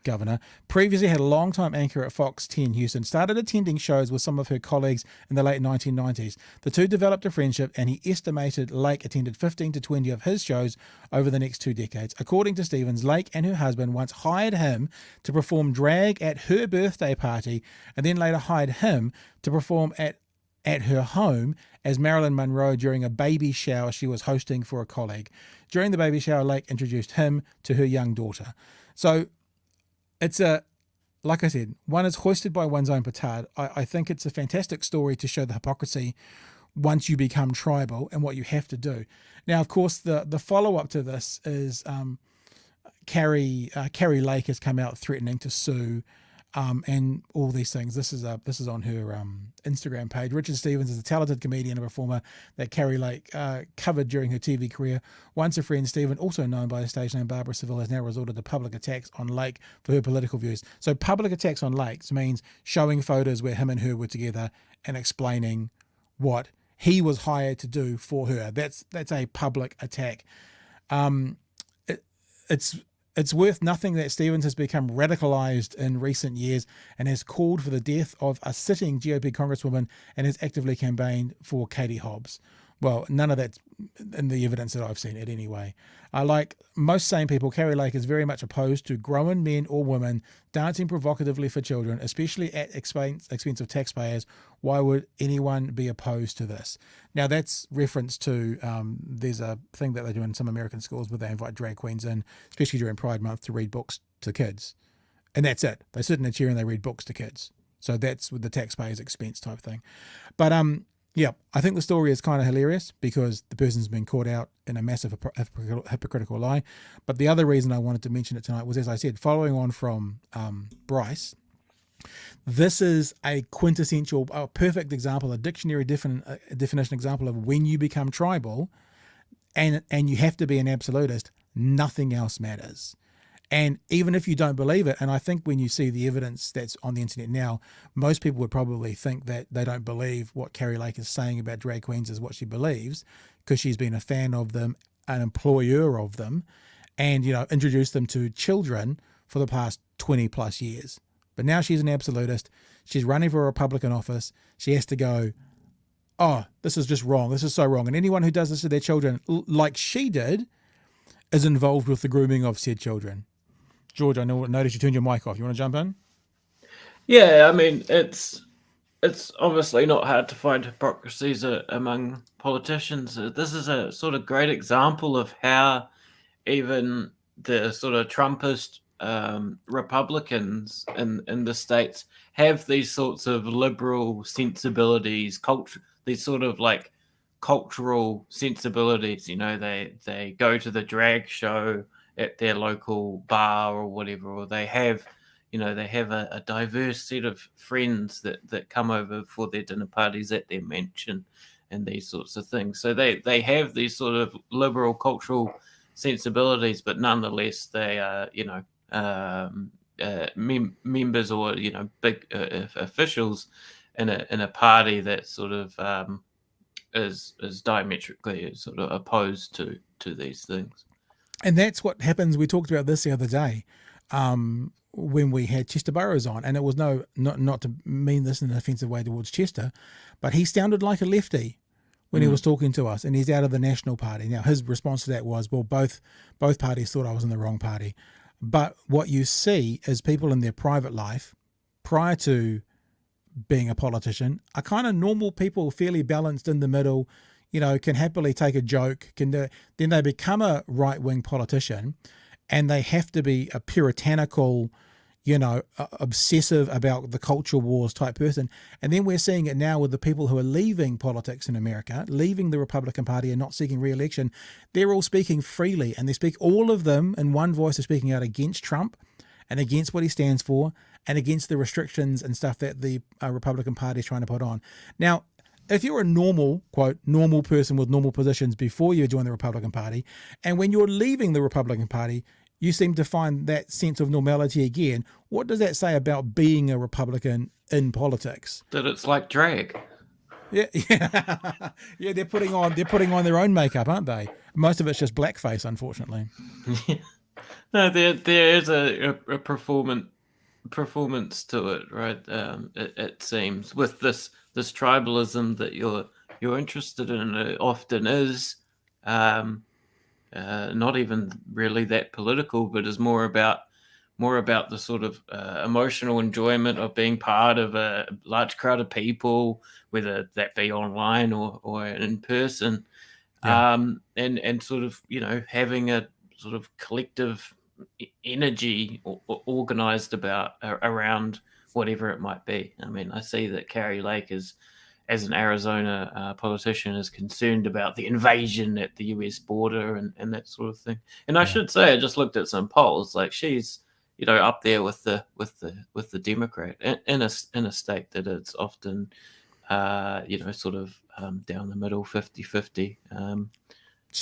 governor, previously had a long-time anchor at Fox 10 Houston, started attending shows with some of her colleagues in the late 1990s. The two developed a friendship, and he estimated Lake attended 15 to 20 of his shows over the next 2 decades. According to Stevens, Lake and her husband once hired him to perform drag at her birthday party, and then later hired him to perform at her home as Marilyn Monroe during a baby shower she was hosting for a colleague. During the baby shower, Lake introduced him to her young daughter. So it's like I said, one is hoisted by one's own petard. I think it's a fantastic story to show the hypocrisy once you become tribal and what you have to do. Now, of course, the follow-up to this is Kari Lake has come out threatening to sue and all these things. This is on her Instagram page. Richard Stevens is a talented comedian and performer that Kari Lake covered during her TV career. Once a friend, Stephen, also known by the stage name Barbara Seville, has now resorted to public attacks on Lake for her political views. So public attacks on Lake means showing photos where him and her were together and explaining what he was hired to do for her. That's a public attack. It's worth nothing that Stevens has become radicalized in recent years and has called for the death of a sitting GOP congresswoman and has actively campaigned for Katie Hobbs. Well, none of that's in the evidence that I've seen it anyway. Like most sane people, Carrie Lake is very much opposed to grown men or women dancing provocatively for children, especially at expense of taxpayers. Why would anyone be opposed to this? Now, that's reference to there's a thing that they do in some American schools where they invite drag queens in, especially during Pride Month, to read books to kids. And that's it. They sit in a chair and they read books to kids. So that's with the taxpayers' expense type thing. But yeah, I think the story is kind of hilarious because the person's been caught out in a massive hypocritical lie. But the other reason I wanted to mention it tonight was, as I said, following on from Bryce, this is a quintessential, a perfect example, a dictionary definition example of when you become tribal and you have to be an absolutist, nothing else matters. And even if you don't believe it, and I think when you see the evidence that's on the internet now, most people would probably think that they don't believe what Carrie Lake is saying about drag queens is what she believes, because she's been a fan of them, an employer of them, and, introduced them to children for the past 20 plus years. But now she's an absolutist. She's running for a Republican office. She has to go, oh, this is just wrong. This is so wrong. And anyone who does this to their children, like she did, is involved with the grooming of said children. George, I noticed you turned your mic off. You want to jump in? Yeah, I mean, it's obviously not hard to find hypocrisies among politicians. This is a sort of great example of how even the sort of Trumpist Republicans in the States have these sorts of liberal sensibilities, these sort of like cultural sensibilities. They go to the drag show at their local bar or whatever, or they have a diverse set of friends that come over for their dinner parties at their mansion and these sorts of things. So they have these sort of liberal cultural sensibilities, but nonetheless they are, members or, big officials in a party that sort of is diametrically sort of opposed to these things. And that's what happens. We talked about this the other day when we had Chester Burrows on, and it was not to mean this in an offensive way towards Chester, but he sounded like a lefty when he was talking to us, and he's out of the National Party. Now, his response to that was, well, both parties thought I was in the wrong party. But what you see is people in their private life, prior to being a politician, are kind of normal people, fairly balanced in the middle, can happily take a joke, then they become a right-wing politician, and they have to be a puritanical, obsessive about the culture wars type person. And then we're seeing it now with the people who are leaving politics in America, leaving the Republican Party and not seeking re-election. They're all speaking freely, and all of them in one voice are speaking out against Trump and against what he stands for and against the restrictions and stuff that the Republican Party is trying to put on. Now, if you're a normal, quote, normal person with normal positions before you join the Republican Party, and when you're leaving the Republican Party, you seem to find that sense of normality again, what does that say about being a Republican in politics? That it's like drag. Yeah. Yeah, they're putting on their own makeup, aren't they? Most of it's just blackface, unfortunately. No, there is a performance to it, right? It seems with this tribalism that you're interested in. It often is not even really that political, but is more about the sort of emotional enjoyment of being part of a large crowd of people, whether that be online or in person, and sort of having a sort of collective energy organized around whatever it might be. I mean, I see that Carrie Lake as an Arizona politician is concerned about the invasion at the US border and that sort of thing. And I should say, I just looked at some polls, like she's up there with the Democrat in a state that it's often sort of down the middle, 50-50.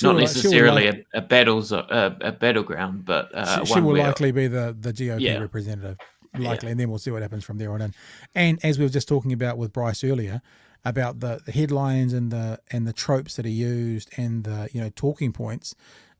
Not necessarily a battleground, but she will likely be the GOP representative, likely, and then we'll see what happens from there on in. And as we were just talking about with Bryce earlier, about the headlines and the tropes that are used and the talking points,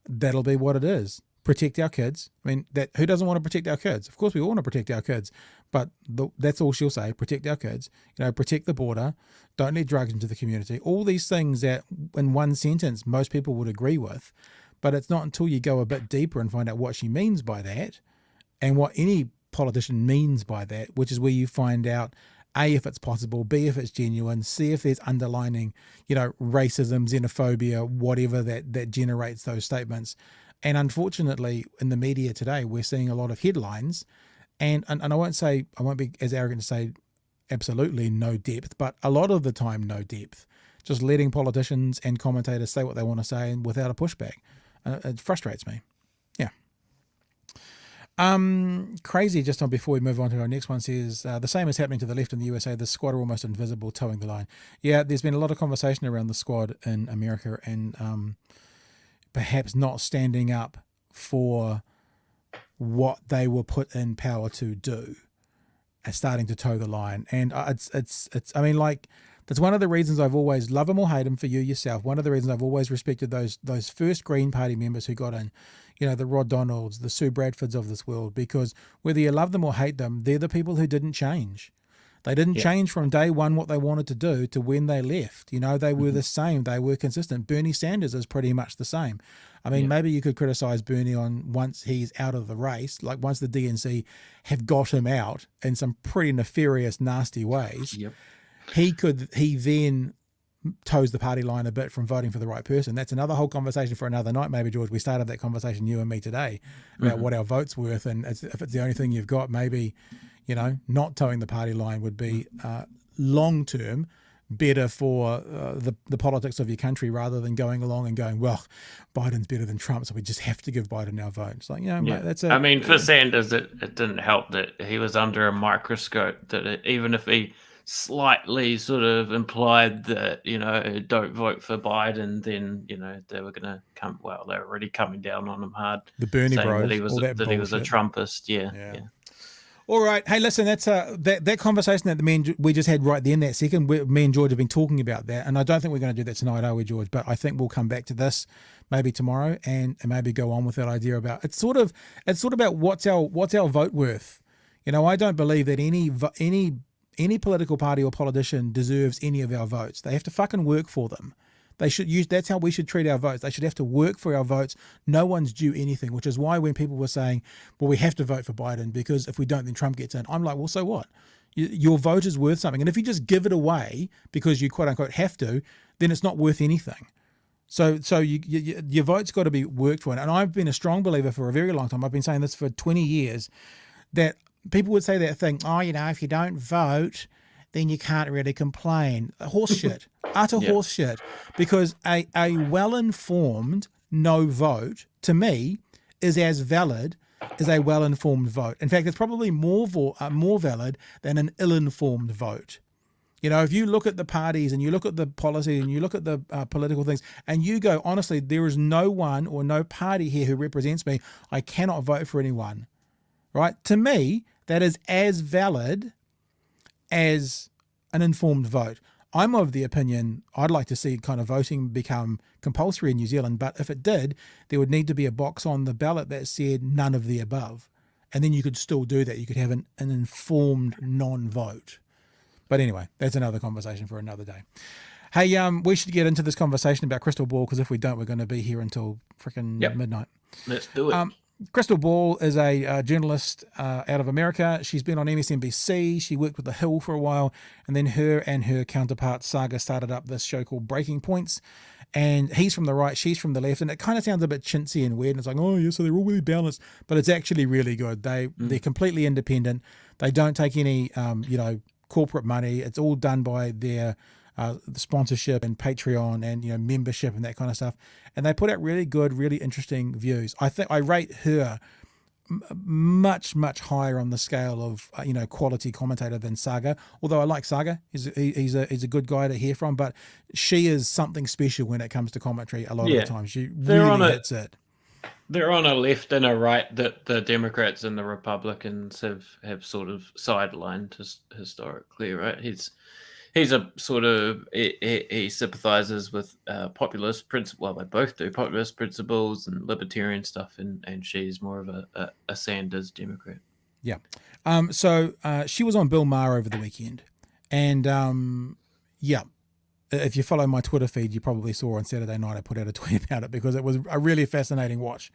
that'll be what it is. protect our kids. I mean, who doesn't want to protect our kids? Of course, we all want to protect our kids, but that's all she'll say: protect our kids. Protect the border. Don't let drugs into the community. All these things that, in one sentence, most people would agree with, but it's not until you go a bit deeper and find out what she means by that, and what any politician means by that, which is where you find out A, if it's possible, B, if it's genuine, C, if there's underlining, racism, xenophobia, whatever that generates those statements. And unfortunately, in the media today, we're seeing a lot of headlines, and I won't be as arrogant to say absolutely no depth, but a lot of the time no depth, just letting politicians and commentators say what they want to say and without a pushback. It frustrates me. Yeah. Crazy, just on before we move on to our next one, says the same is happening to the left in the USA. The squad are almost invisible, towing the line. Yeah, there's been a lot of conversation around the squad in America, and perhaps not standing up for what they were put in power to do, and starting to toe the line. And it's I mean, like, that's one of the reasons I've always, love them or hate them for you yourself, one of the reasons I've always respected those first Green Party members who got in, the Rod Donalds, the Sue Bradfords of this world, because whether you love them or hate them, they're the people who didn't change. They didn't change from day one what they wanted to do to when they left. They were the same. They were consistent. Bernie Sanders is pretty much the same. I mean, maybe you could criticize Bernie on once he's out of the race, like once the DNC have got him out in some pretty nefarious, nasty ways. Yep. He then toes the party line a bit from voting for the right person. That's another whole conversation for another night. Maybe, George, we started that conversation, you and me, today, about what our vote's worth. And if it's the only thing you've got, maybe, not towing the party line would be long-term better for the politics of your country, rather than going along and going, well, Biden's better than Trump, so we just have to give Biden our vote. It's like, mate, that's it. I mean, for Sanders, it didn't help that he was under a microscope, that even if he slightly sort of implied that, don't vote for Biden, then, they were going to come, well, they're already coming down on him hard. The Bernie saying bros, that he was a Trumpist. Yeah. All right. Hey, listen, that's that conversation that we just had right then, that second, me and George have been talking about that, and I don't think we're going to do that tonight, are we, George? But I think we'll come back to this maybe tomorrow and maybe go on with that idea about, it's sort of about what's our vote worth. I don't believe that any political party or politician deserves any of our votes. They have to fucking work for them. That's how we should treat our votes. They should have to work for our votes. No one's due anything, which is why when people were saying, well, we have to vote for Biden because if we don't, then Trump gets in. I'm like, well, so what? Your vote is worth something. And if you just give it away because you quote unquote have to, then it's not worth anything. So your vote's got to be worked for. And I've been a strong believer for a very long time. I've been saying this for 20 years, that people would say that thing, if you don't vote, then you can't really complain. Horse shit. Utter horse shit. Because a well-informed no vote, to me, is as valid as a well-informed vote. In fact, it's probably more valid than an ill-informed vote. If you look at the parties and you look at the policy and you look at the political things and you go, honestly, there is no one or no party here who represents me, I cannot vote for anyone. Right? To me, that is as valid as an informed vote. I'm of the opinion I'd like to see kind of voting become compulsory in New Zealand, but if it did, there would need to be a box on the ballot that said none of the above. And then you could still do that. You could have an informed non-vote. But anyway, that's another conversation for another day. Hey, we should get into this conversation about Krystal Ball, because if we don't, we're going to be here until freaking midnight. Let's do it. Krystal Ball is a journalist out of America. She's been on MSNBC. She worked with The Hill for a while. And then her and her counterpart, Saga, started up this show called Breaking Points. And he's from the right, she's from the left. And it kind of sounds a bit chintzy and weird. And it's like, oh, yeah, so they're all really balanced. But it's actually really good. They're completely independent. They don't take any, corporate money. It's all done by their sponsorship and Patreon and membership and that kind of stuff, and they put out really good, really interesting views. I think I rate her much higher on the scale of quality commentator than Saga. Although I like Saga, he's a good guy to hear from, but she is something special when it comes to commentary. A lot of the time, she really hits it. They're on a left and a right that the Democrats and the Republicans have sort of sidelined historically, right? he's a sort of he sympathizes with populist principles. Well, they both do populist principles and libertarian stuff, and she's more of a Sanders Democrat. Yeah. So she was on Bill Maher over the weekend, and yeah. If you follow my Twitter feed, you probably saw on Saturday night I put out a tweet about it because it was a really fascinating watch.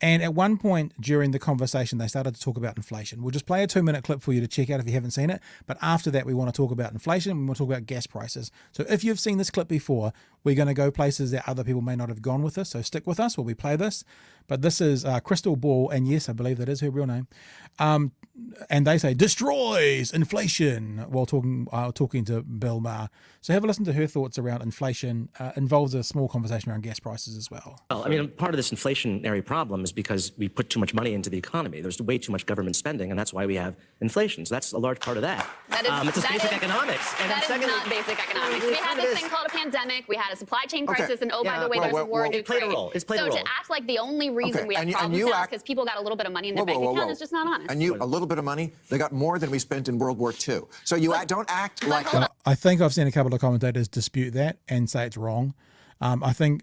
And at one point during the conversation, they started to talk about inflation. We'll just play a 2-minute clip for you to check out if you haven't seen it. But after that, we want to talk about inflation and we want to talk about gas prices. So if you've seen this clip before, we're going to go places that other people may not have gone with us. So stick with us while we play this. But this is Krystal Ball, and yes, I believe that is her real name. And they say destroys inflation while talking to Bill Maher. So have a listen to her thoughts around inflation. Involves a small conversation around gas prices as well. Well, I mean, part of this inflationary problem is because we put too much money into the economy. There's way too much government spending, and that's why we have inflation. So that's a large part of that. It's just basic economics. And that is not basic economics. We had this thing called a pandemic. We had a supply chain crisis, and by the way, there's a war in Ukraine. To act like the only reason we have problems now is because people got a little bit of money in their bank account is just not honest. And a little bit of money, they got more than we spent in World War II. So don't act like... I think I've seen a couple of commentators dispute that and say it's wrong. I think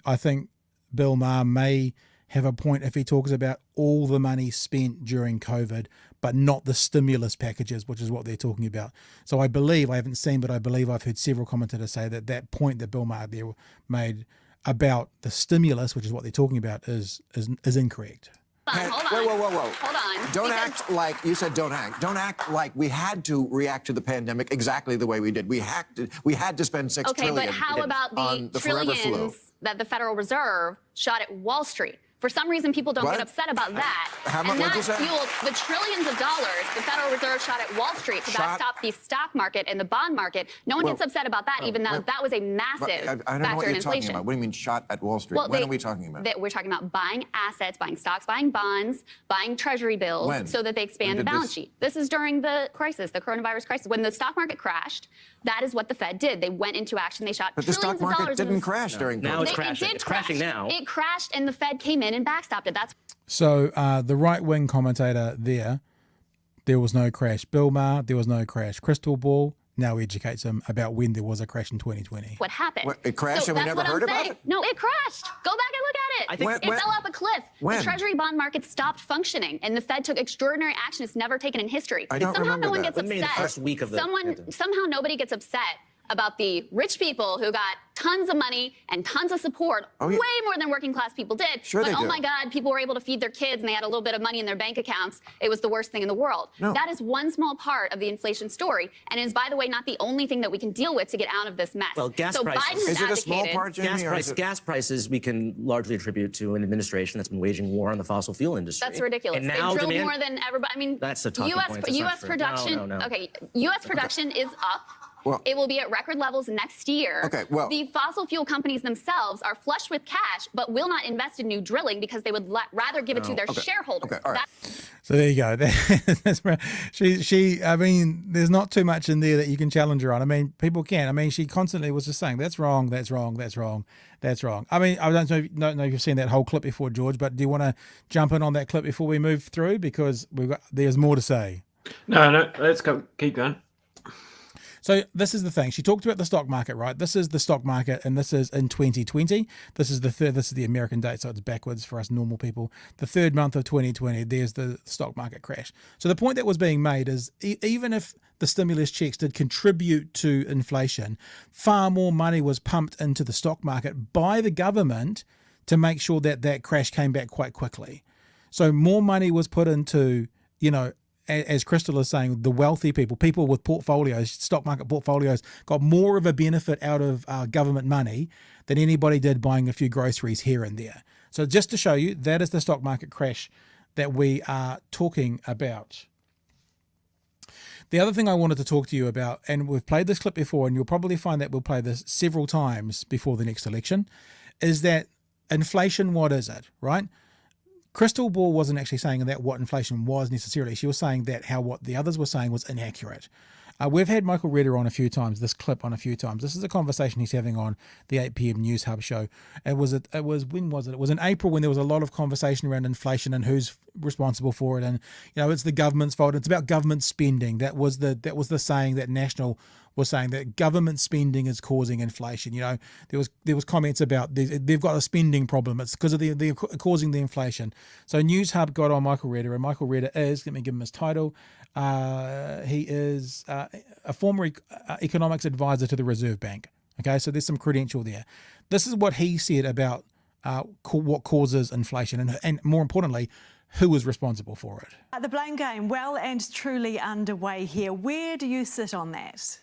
Bill Maher may have a point if he talks about all the money spent during COVID, but not the stimulus packages, which is what they're talking about. So I believe, I haven't seen, but I believe I've heard several commentators say that point that Bill Maher there made about the stimulus, which is what they're talking about, is incorrect. Hold on. Whoa. Don't act like you said. Don't act like we had to react to the pandemic exactly the way we did. We had to spend $6 trillion. Okay, but how about the trillions that the Federal Reserve shot at Wall Street? For some reason, people don't get upset about that. And that fueled the trillions of dollars the Federal Reserve shot at Wall Street to backstop the stock market and the bond market. No one gets upset about that, even though that was a massive I don't know what factor in you're talking inflation. about. What do you mean shot at Wall Street? When are we talking about? We're talking about buying assets, buying stocks, buying bonds, buying treasury bills so that they expand the balance sheet. This is during the crisis, the coronavirus crisis. When the stock market crashed, that is what the Fed did. They went into action. They shot trillions of dollars. But the stock market didn't crash during COVID. Now it's crashing. It's crashing now. It crashed, and the Fed came in and backstopped it. So the right-wing commentator there was no crash. Bill Maher, there was no crash. Krystal Ball now educates him about when there was a crash in 2020. What happened? It crashed and we never heard about it? No, it crashed. Go back and look at it. It fell off a cliff. When? The Treasury bond market stopped functioning, and the Fed took extraordinary action it's never taken in history. Somehow no one gets upset. The first week of Somehow nobody gets upset about the rich people who got tons of money and tons of support, way more than working class people did. Sure but they do. My God, people were able to feed their kids and they had a little bit of money in their bank accounts. It was the worst thing in the world. No. That is one small part of the inflation story, and is, by the way, not the only thing that we can deal with to get out of this mess. Well, gas prices. Biden has Is it a small part, Jamie? Gas prices we can largely attribute to an administration that's been waging war on the fossil fuel industry. That's ridiculous. And they now drilled more than everybody. I mean, that's a talking point. U.S. production. No. Okay, U.S. production is up. Well, it will be at record levels next year. Okay, well, the fossil fuel companies themselves are flush with cash, but will not invest in new drilling because they would rather give it to their shareholders. Okay, all right. So there you go. I mean, there's not too much in there that you can challenge her on. I mean, people can. I mean, she constantly was just saying, that's wrong, that's wrong, that's wrong, that's wrong. I mean, I don't know if you've seen that whole clip before, George, but do you want to jump in on that clip before we move through? Because there's more to say. No, let's go. Keep going. So this is the thing. She talked about the stock market, right? This is the stock market, and this is in 2020. This is the American date, so it's backwards for us normal people. The third month of 2020, there's the stock market crash. So the point that was being made is even if the stimulus checks did contribute to inflation, far more money was pumped into the stock market by the government to make sure that crash came back quite quickly. So more money was put into, as Krystal is saying, the wealthy people with portfolios, stock market portfolios, got more of a benefit out of government money than anybody did buying a few groceries here and there. So just to show you, that is the stock market crash that we are talking about. The other thing I wanted to talk to you about, and we've played this clip before, and you'll probably find that we'll play this several times before the next election, is that inflation, what is it, right? Krystal Ball wasn't actually saying that what inflation was necessarily. She was saying that what the others were saying was inaccurate. We've had Michael Redder on a few times, this clip on a few times. This is a conversation he's having on the 8 p.m. News Hub show. When was it? It was in April when there was a lot of conversation around inflation and who's responsible for it. And, it's the government's fault. It's about government spending. That was the saying that National was saying that government spending is causing inflation. You know, there was comments about they've got a spending problem. It's because of the causing the inflation. So News Hub got on Michael Reda, and Michael Reda is, let me give him his title, he is a former economics advisor to the Reserve Bank. Okay, so there's some credential there. This is what he said about what causes inflation, and more importantly, who is responsible for it. The blame game well and truly underway here. Where do you sit on that?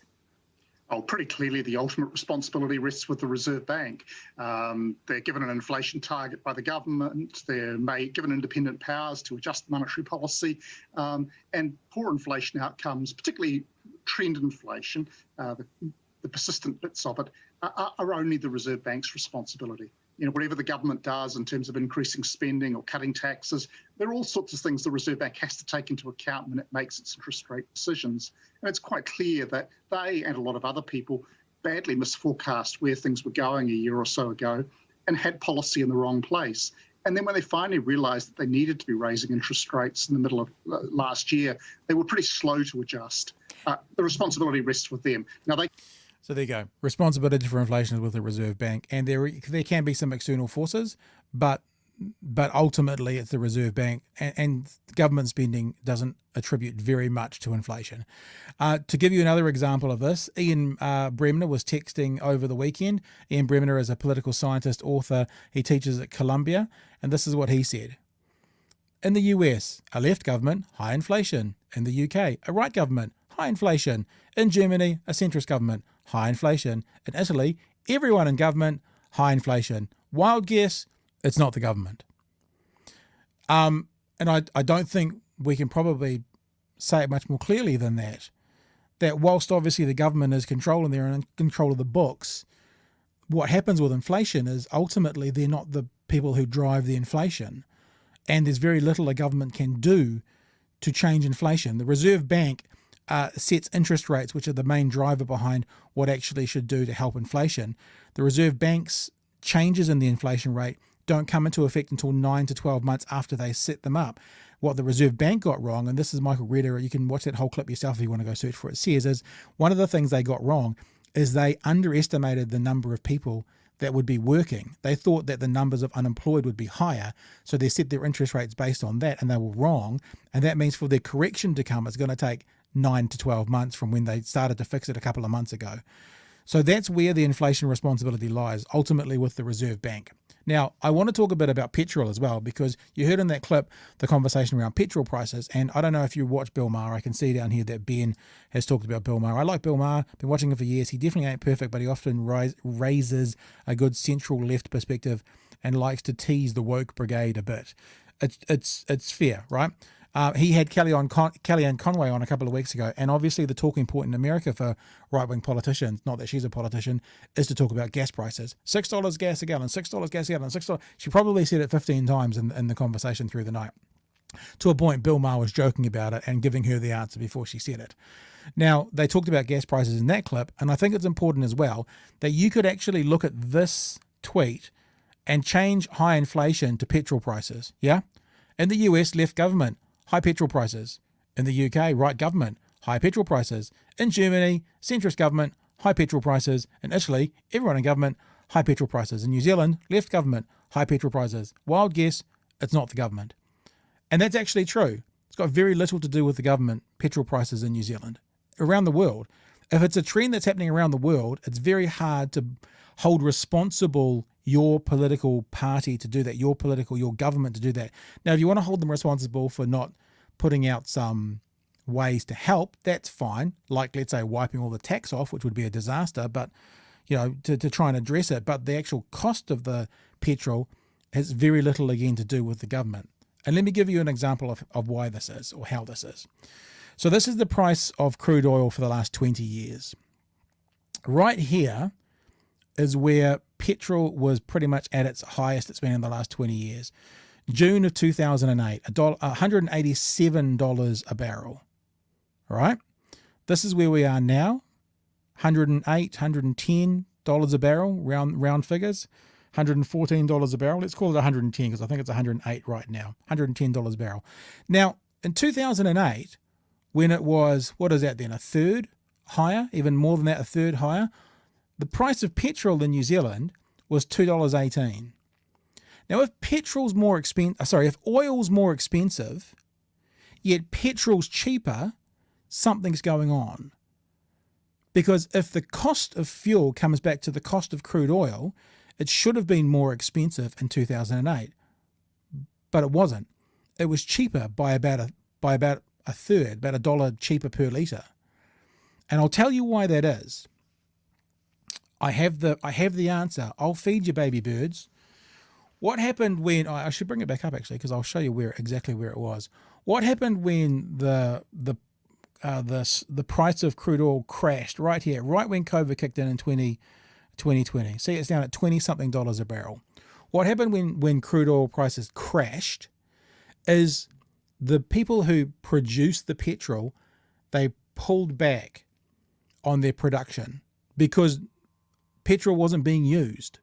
Oh, pretty clearly the ultimate responsibility rests with the Reserve Bank. They're given an inflation target by the government. They're given independent powers to adjust monetary policy, and poor inflation outcomes, particularly trend inflation, the persistent bits of it, are only the Reserve Bank's responsibility. You know, whatever the government does in terms of increasing spending or cutting taxes, there are all sorts of things the Reserve Bank has to take into account when it makes its interest rate decisions. And it's quite clear that they and a lot of other people badly misforecast where things were going a year or so ago and had policy in the wrong place. And then when they finally realised that they needed to be raising interest rates in the middle of last year, they were pretty slow to adjust. The responsibility rests with them. Now, So there you go. Responsibility for inflation is with the Reserve Bank, and there can be some external forces, but ultimately it's the Reserve Bank, and government spending doesn't attribute very much to inflation. To give you another example of this, Ian Bremner was texting over the weekend. Ian Bremner is a political scientist, author. He teaches at Columbia, and this is what he said. In the US, a left government, high inflation. In the UK, a right government, high inflation. In Germany, a centrist government, high inflation. In Italy, everyone in government, high inflation. Wild guess, it's not the government. And I don't think we can probably say it much more clearly than that. That whilst obviously the government is controlling, they're in control of the books, what happens with inflation is ultimately they're not the people who drive the inflation. And there's very little a government can do to change inflation. The Reserve Bank sets interest rates, which are the main driver behind what actually should do to help inflation. The Reserve Bank's changes in the inflation rate don't come into effect until 9 to 12 months after they set them up. What the Reserve Bank got wrong, and this is Michael Reda, you can watch that whole clip yourself if you want to go search for it, says is one of the things they got wrong is they underestimated the number of people that would be working. They thought that the numbers of unemployed would be higher, so they set their interest rates based on that, and they were wrong. And that means for their correction to come, it's going to take 9 to 12 months from when they started to fix it a couple of months ago. So that's where the inflation responsibility lies, ultimately with the Reserve Bank. Now, I want to talk a bit about petrol as well, because you heard in that clip the conversation around petrol prices, and I don't know if you watch Bill Maher. I can see down here that Ben has talked about Bill Maher. I like Bill Maher, been watching him for years. He definitely ain't perfect, but he often raises a good central left perspective and likes to tease the woke brigade a bit. It's fair, right? He had Kellyanne Conway on a couple of weeks ago, and obviously the talking point in America for right-wing politicians, not that she's a politician, is to talk about gas prices. $6 gas a gallon, $6 gas a gallon, $6. She probably said it 15 times in the conversation through the night. To a point, Bill Maher was joking about it and giving her the answer before she said it. Now, they talked about gas prices in that clip, and I think it's important as well that you could actually look at this tweet and change high inflation to petrol prices, yeah? In the US, left government, high petrol prices. In the UK, right government, high petrol prices. In Germany, centrist government, high petrol prices. In Italy, everyone in government, high petrol prices. In New Zealand, left government, high petrol prices. Wild guess, it's not the government. And that's actually true. It's got very little to do with the government, petrol prices in New Zealand. Around the world, if it's a trend that's happening around the world, it's very hard to hold responsible your political party to do that, your government to do that. Now, if you want to hold them responsible for not putting out some ways to help, that's fine. Like, let's say, wiping all the tax off, which would be a disaster, but, you know, to try and address it. But the actual cost of the petrol has very little, again, to do with the government. And let me give you an example of why this is, or how this is. So this is the price of crude oil for the last 20 years. Right here is where petrol was pretty much at its highest it's been in the last 20 years. June of 2008, $187 a barrel. All right? This is where we are now, $108, $110 a barrel, round figures, $114 a barrel. Let's call it 110 because I think it's 108 right now, $110 a barrel. Now, in 2008, when it was, what is that then, a third higher, even more than that, a third higher, the price of petrol in New Zealand was $2.18. Now, if if oil's more expensive, yet petrol's cheaper, something's going on. Because if the cost of fuel comes back to the cost of crude oil, it should have been more expensive in 2008, but it wasn't. It was cheaper by about a third, about $1 cheaper per litre. And I'll tell you why that is. I have the answer. I'll feed you, baby birds. What happened when I should bring it back up actually, because I'll show you exactly where it was. What happened when the price of crude oil crashed right here, right when COVID kicked in 2020? See, it's down at $20-something a barrel. What happened when crude oil prices crashed is the people who produced the petrol, they pulled back on their production because petrol wasn't being used,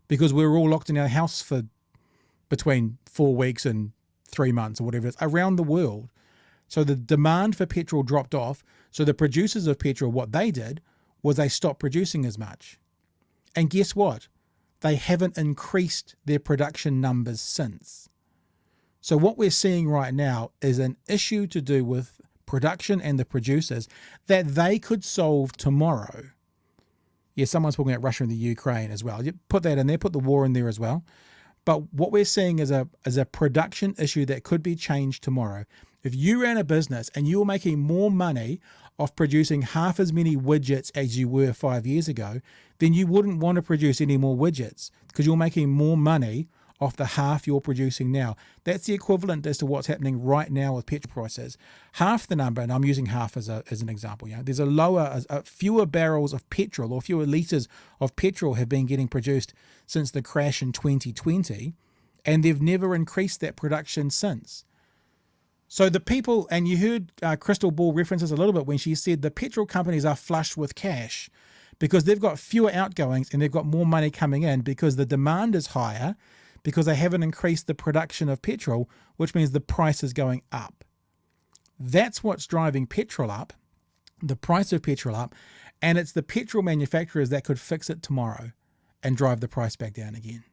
because we were all locked in our house for between 4 weeks and 3 months or whatever it is around the world. So the demand for petrol dropped off. So the producers of petrol, what they did was they stopped producing as much. And guess what? They haven't increased their production numbers since. So what we're seeing right now is an issue to do with production and the producers that they could solve tomorrow. Yeah, someone's talking about Russia and the Ukraine as well. You put that in there, put the war in there as well. But what we're seeing is a production issue that could be changed tomorrow. If you ran a business and you were making more money off producing half as many widgets as you were 5 years ago, then you wouldn't want to produce any more widgets because you're making more money off the half you're producing now. That's the equivalent as to what's happening right now with petrol prices. Half the number, and I'm using half as an example, there's fewer barrels of petrol or fewer litres of petrol have been getting produced since the crash in 2020, and they've never increased that production since. So the people, and you heard Krystal Ball references a little bit when she said the petrol companies are flush with cash because they've got fewer outgoings and they've got more money coming in because the demand is higher, because they haven't increased the production of petrol, which means the price is going up. That's what's driving petrol up, the price of petrol up, and it's the petrol manufacturers that could fix it tomorrow and drive the price back down again.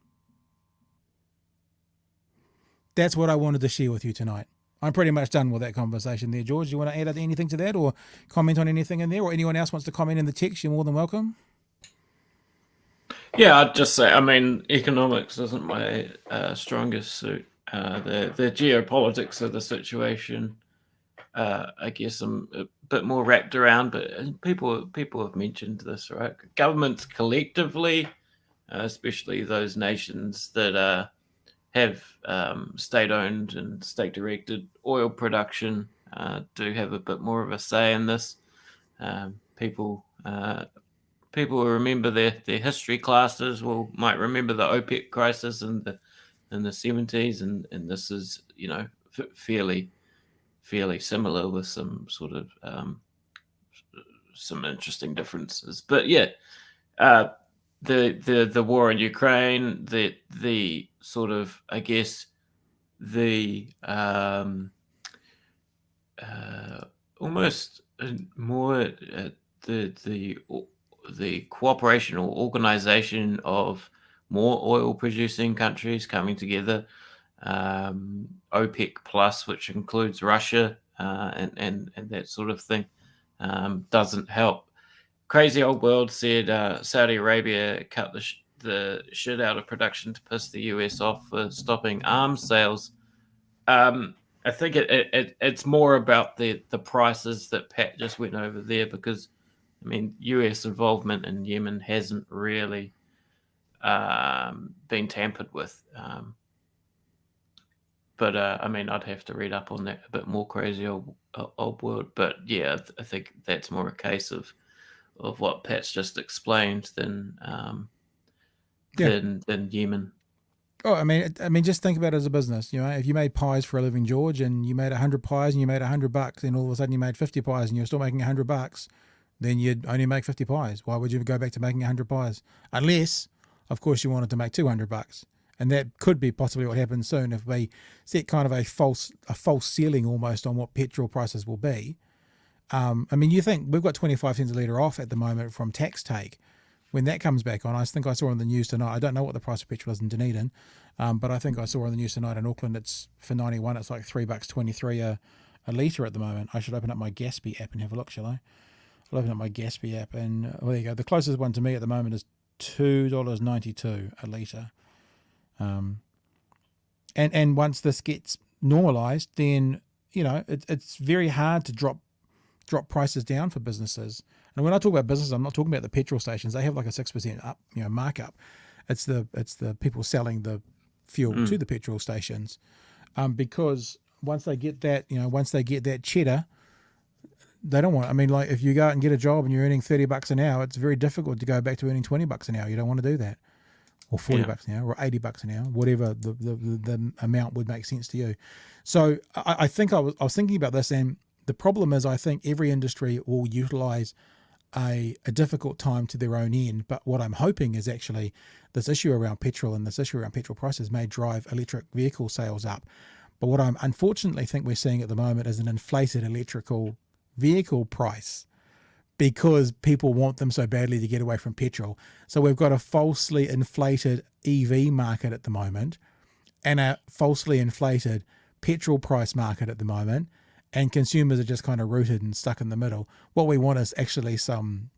That's what I wanted to share with you tonight. I'm pretty much done with that conversation there, George. You want to add anything to that or comment on anything in there, or anyone else wants to comment in the text, you're more than welcome. Yeah, I'd just say, economics isn't my strongest suit. The geopolitics of the situation, I guess I'm a bit more wrapped around, but people have mentioned this, right? Governments collectively, especially those nations that have state-owned and state-directed oil production, do have a bit more of a say in this. People who remember their history classes might remember the OPEC crisis in the 70s, and this is fairly similar with some sort of some interesting differences. But yeah, the war in Ukraine, the sort of, I guess, the almost more the cooperation or organization of more oil producing countries coming together, OPEC plus, which includes Russia and that sort of thing, doesn't help. Crazy Old World said Saudi Arabia cut the shit out of production to piss the US off for stopping arms sales. I think it's more about the prices that Pat just went over there, because US involvement in Yemen hasn't really been tampered with. But I'd have to read up on that a bit more, Crazy Old World. But yeah, I think that's more a case of what Pat's just explained than Yemen. Oh, just think about it as a business. If you made pies for a living, George, and you made 100 pies and you made $100, and all of a sudden you made 50 pies and you're still making $100, then you'd only make 50 pies. Why would you go back to making 100 pies? Unless, of course, you wanted to make $200. And that could be possibly what happens soon if we set kind of a false ceiling almost on what petrol prices will be. I mean, you think we've got 25 cents a litre off at the moment from tax take. When that comes back on, I think I saw on the news tonight, I don't know what the price of petrol is in Dunedin, but I think I saw on the news tonight in Auckland, it's for 91, it's like $3.23 a litre at the moment. I should open up my Gatsby app and have a look, shall I? I'll open up my Gatsby app and there you go. The closest one to me at the moment is $2.92 a litre. And once this gets normalised, then, it's very hard to drop prices down for businesses. And when I talk about businesses, I'm not talking about the petrol stations. They have like a 6% up, markup. It's the people selling the fuel to the petrol stations, because once they get that cheddar, they don't want. I mean, like if you go out and get a job and you're earning $30 an hour, it's very difficult to go back to earning $20 an hour. You don't want to do that, or $40 an hour, or $80 an hour, whatever the amount would make sense to you. So I think I was thinking about this, and the problem is I think every industry will utilise a difficult time to their own end. But what I'm hoping is actually this issue around petrol and this issue around petrol prices may drive electric vehicle sales up. But what I unfortunately think we're seeing at the moment is an inflated electrical vehicle price, because people want them so badly to get away from petrol. So we've got a falsely inflated EV market at the moment and a falsely inflated petrol price market at the moment. And consumers are just kind of rooted and stuck in the middle. What we want is actually an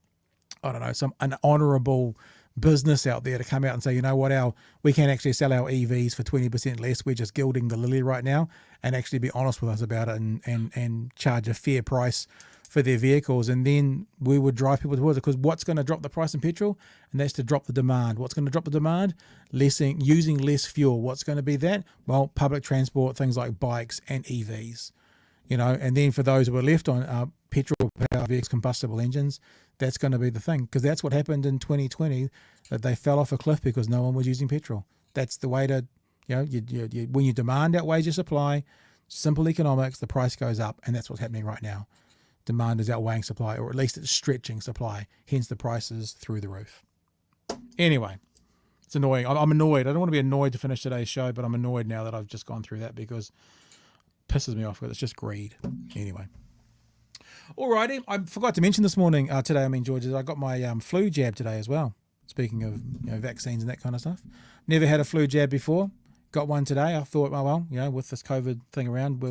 honourable business out there to come out and say, you know what, we can actually sell our EVs for 20% less. We're just gilding the lily right now, and actually be honest with us about it and charge a fair price for their vehicles. And then we would drive people towards it, because what's going to drop the price in petrol? And that's to drop the demand. What's going to drop the demand? Using less fuel. What's going to be that? Well, public transport, things like bikes and EVs. And then for those who are left on petrol-powered vehicles, combustible engines, that's going to be the thing, because that's what happened in 2020, that they fell off a cliff because no one was using petrol. That's the way to, when your demand outweighs your supply, simple economics, the price goes up, and that's what's happening right now. Demand is outweighing supply, or at least it's stretching supply, hence the prices through the roof. Anyway, it's annoying. I'm annoyed. I don't want to be annoyed to finish today's show, but I'm annoyed now that I've just gone through that, because pisses me off, because it's just greed. Anyway. Alrighty. I forgot to mention this morning, George, I got my flu jab today as well. Speaking of vaccines and that kind of stuff. Never had a flu jab before. Got one today. I thought, with this COVID thing around,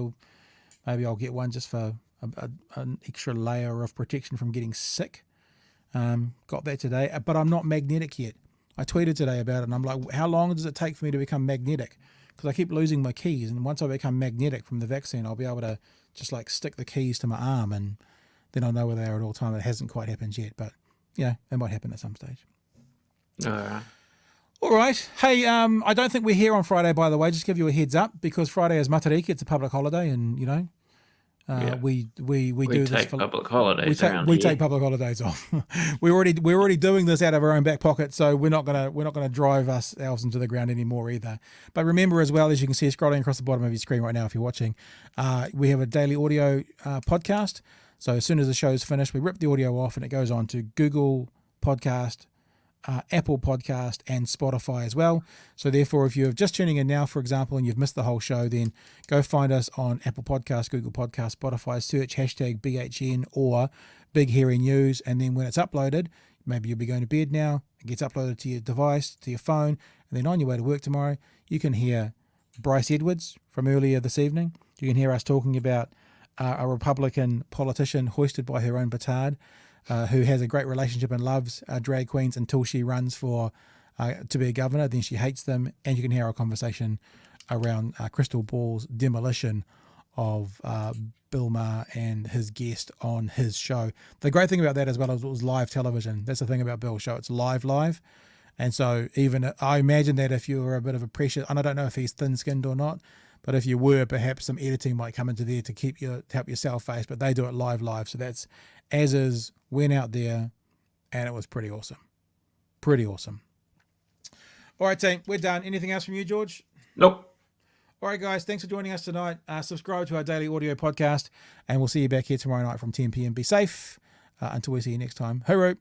maybe I'll get one just for an extra layer of protection from getting sick. Got that today, but I'm not magnetic yet. I tweeted today about it, and I'm like, how long does it take for me to become magnetic? Because I keep losing my keys, and once I become magnetic from the vaccine, I'll be able to just like stick the keys to my arm, and then I'll know where they are at all time. It hasn't quite happened yet, but it might happen at some stage. All right. Hey, I don't think we're here on Friday, by the way. Just give you a heads up, because Friday is Matariki. It's a public holiday, and we do this for public holidays. We take public holidays off. we're already doing this out of our own back pocket, so we're not gonna drive ourselves into the ground anymore either. But remember as well, as you can see scrolling across the bottom of your screen right now, if you're watching, we have a daily audio podcast. So as soon as the show is finished, we rip the audio off and it goes on to Google Podcast, Apple Podcast, and Spotify as well. So therefore, if you're just tuning in now, for example, and you've missed the whole show, then go find us on Apple Podcast, Google Podcast, Spotify, search #BHN or Big Hairy News, and then when it's uploaded, maybe you'll be going to bed now, it gets uploaded to your device, to your phone, and then on your way to work tomorrow, you can hear Bryce Edwards from earlier this evening. You can hear us talking about a Republican politician hoisted by her own petard, who has a great relationship and loves drag queens until she runs for to be a governor. Then she hates them. And you can hear our conversation around Krystal Ball's demolition of Bill Maher and his guest on his show. The great thing about that as well is it was live television. That's the thing about Bill's show. It's live. And so even I imagine that if you were a bit of a pressure, and I don't know if he's thin-skinned or not, but if you were, perhaps some editing might come into there to help your self face, but they do it live. So that's as is, went out there, and it was pretty awesome. All right, team, we're done. Anything else from you, George? Nope. All right, guys, thanks for joining us tonight. Subscribe to our daily audio podcast, and we'll see you back here tomorrow night from 10 p.m. Be safe until we see you next time. Hooroo.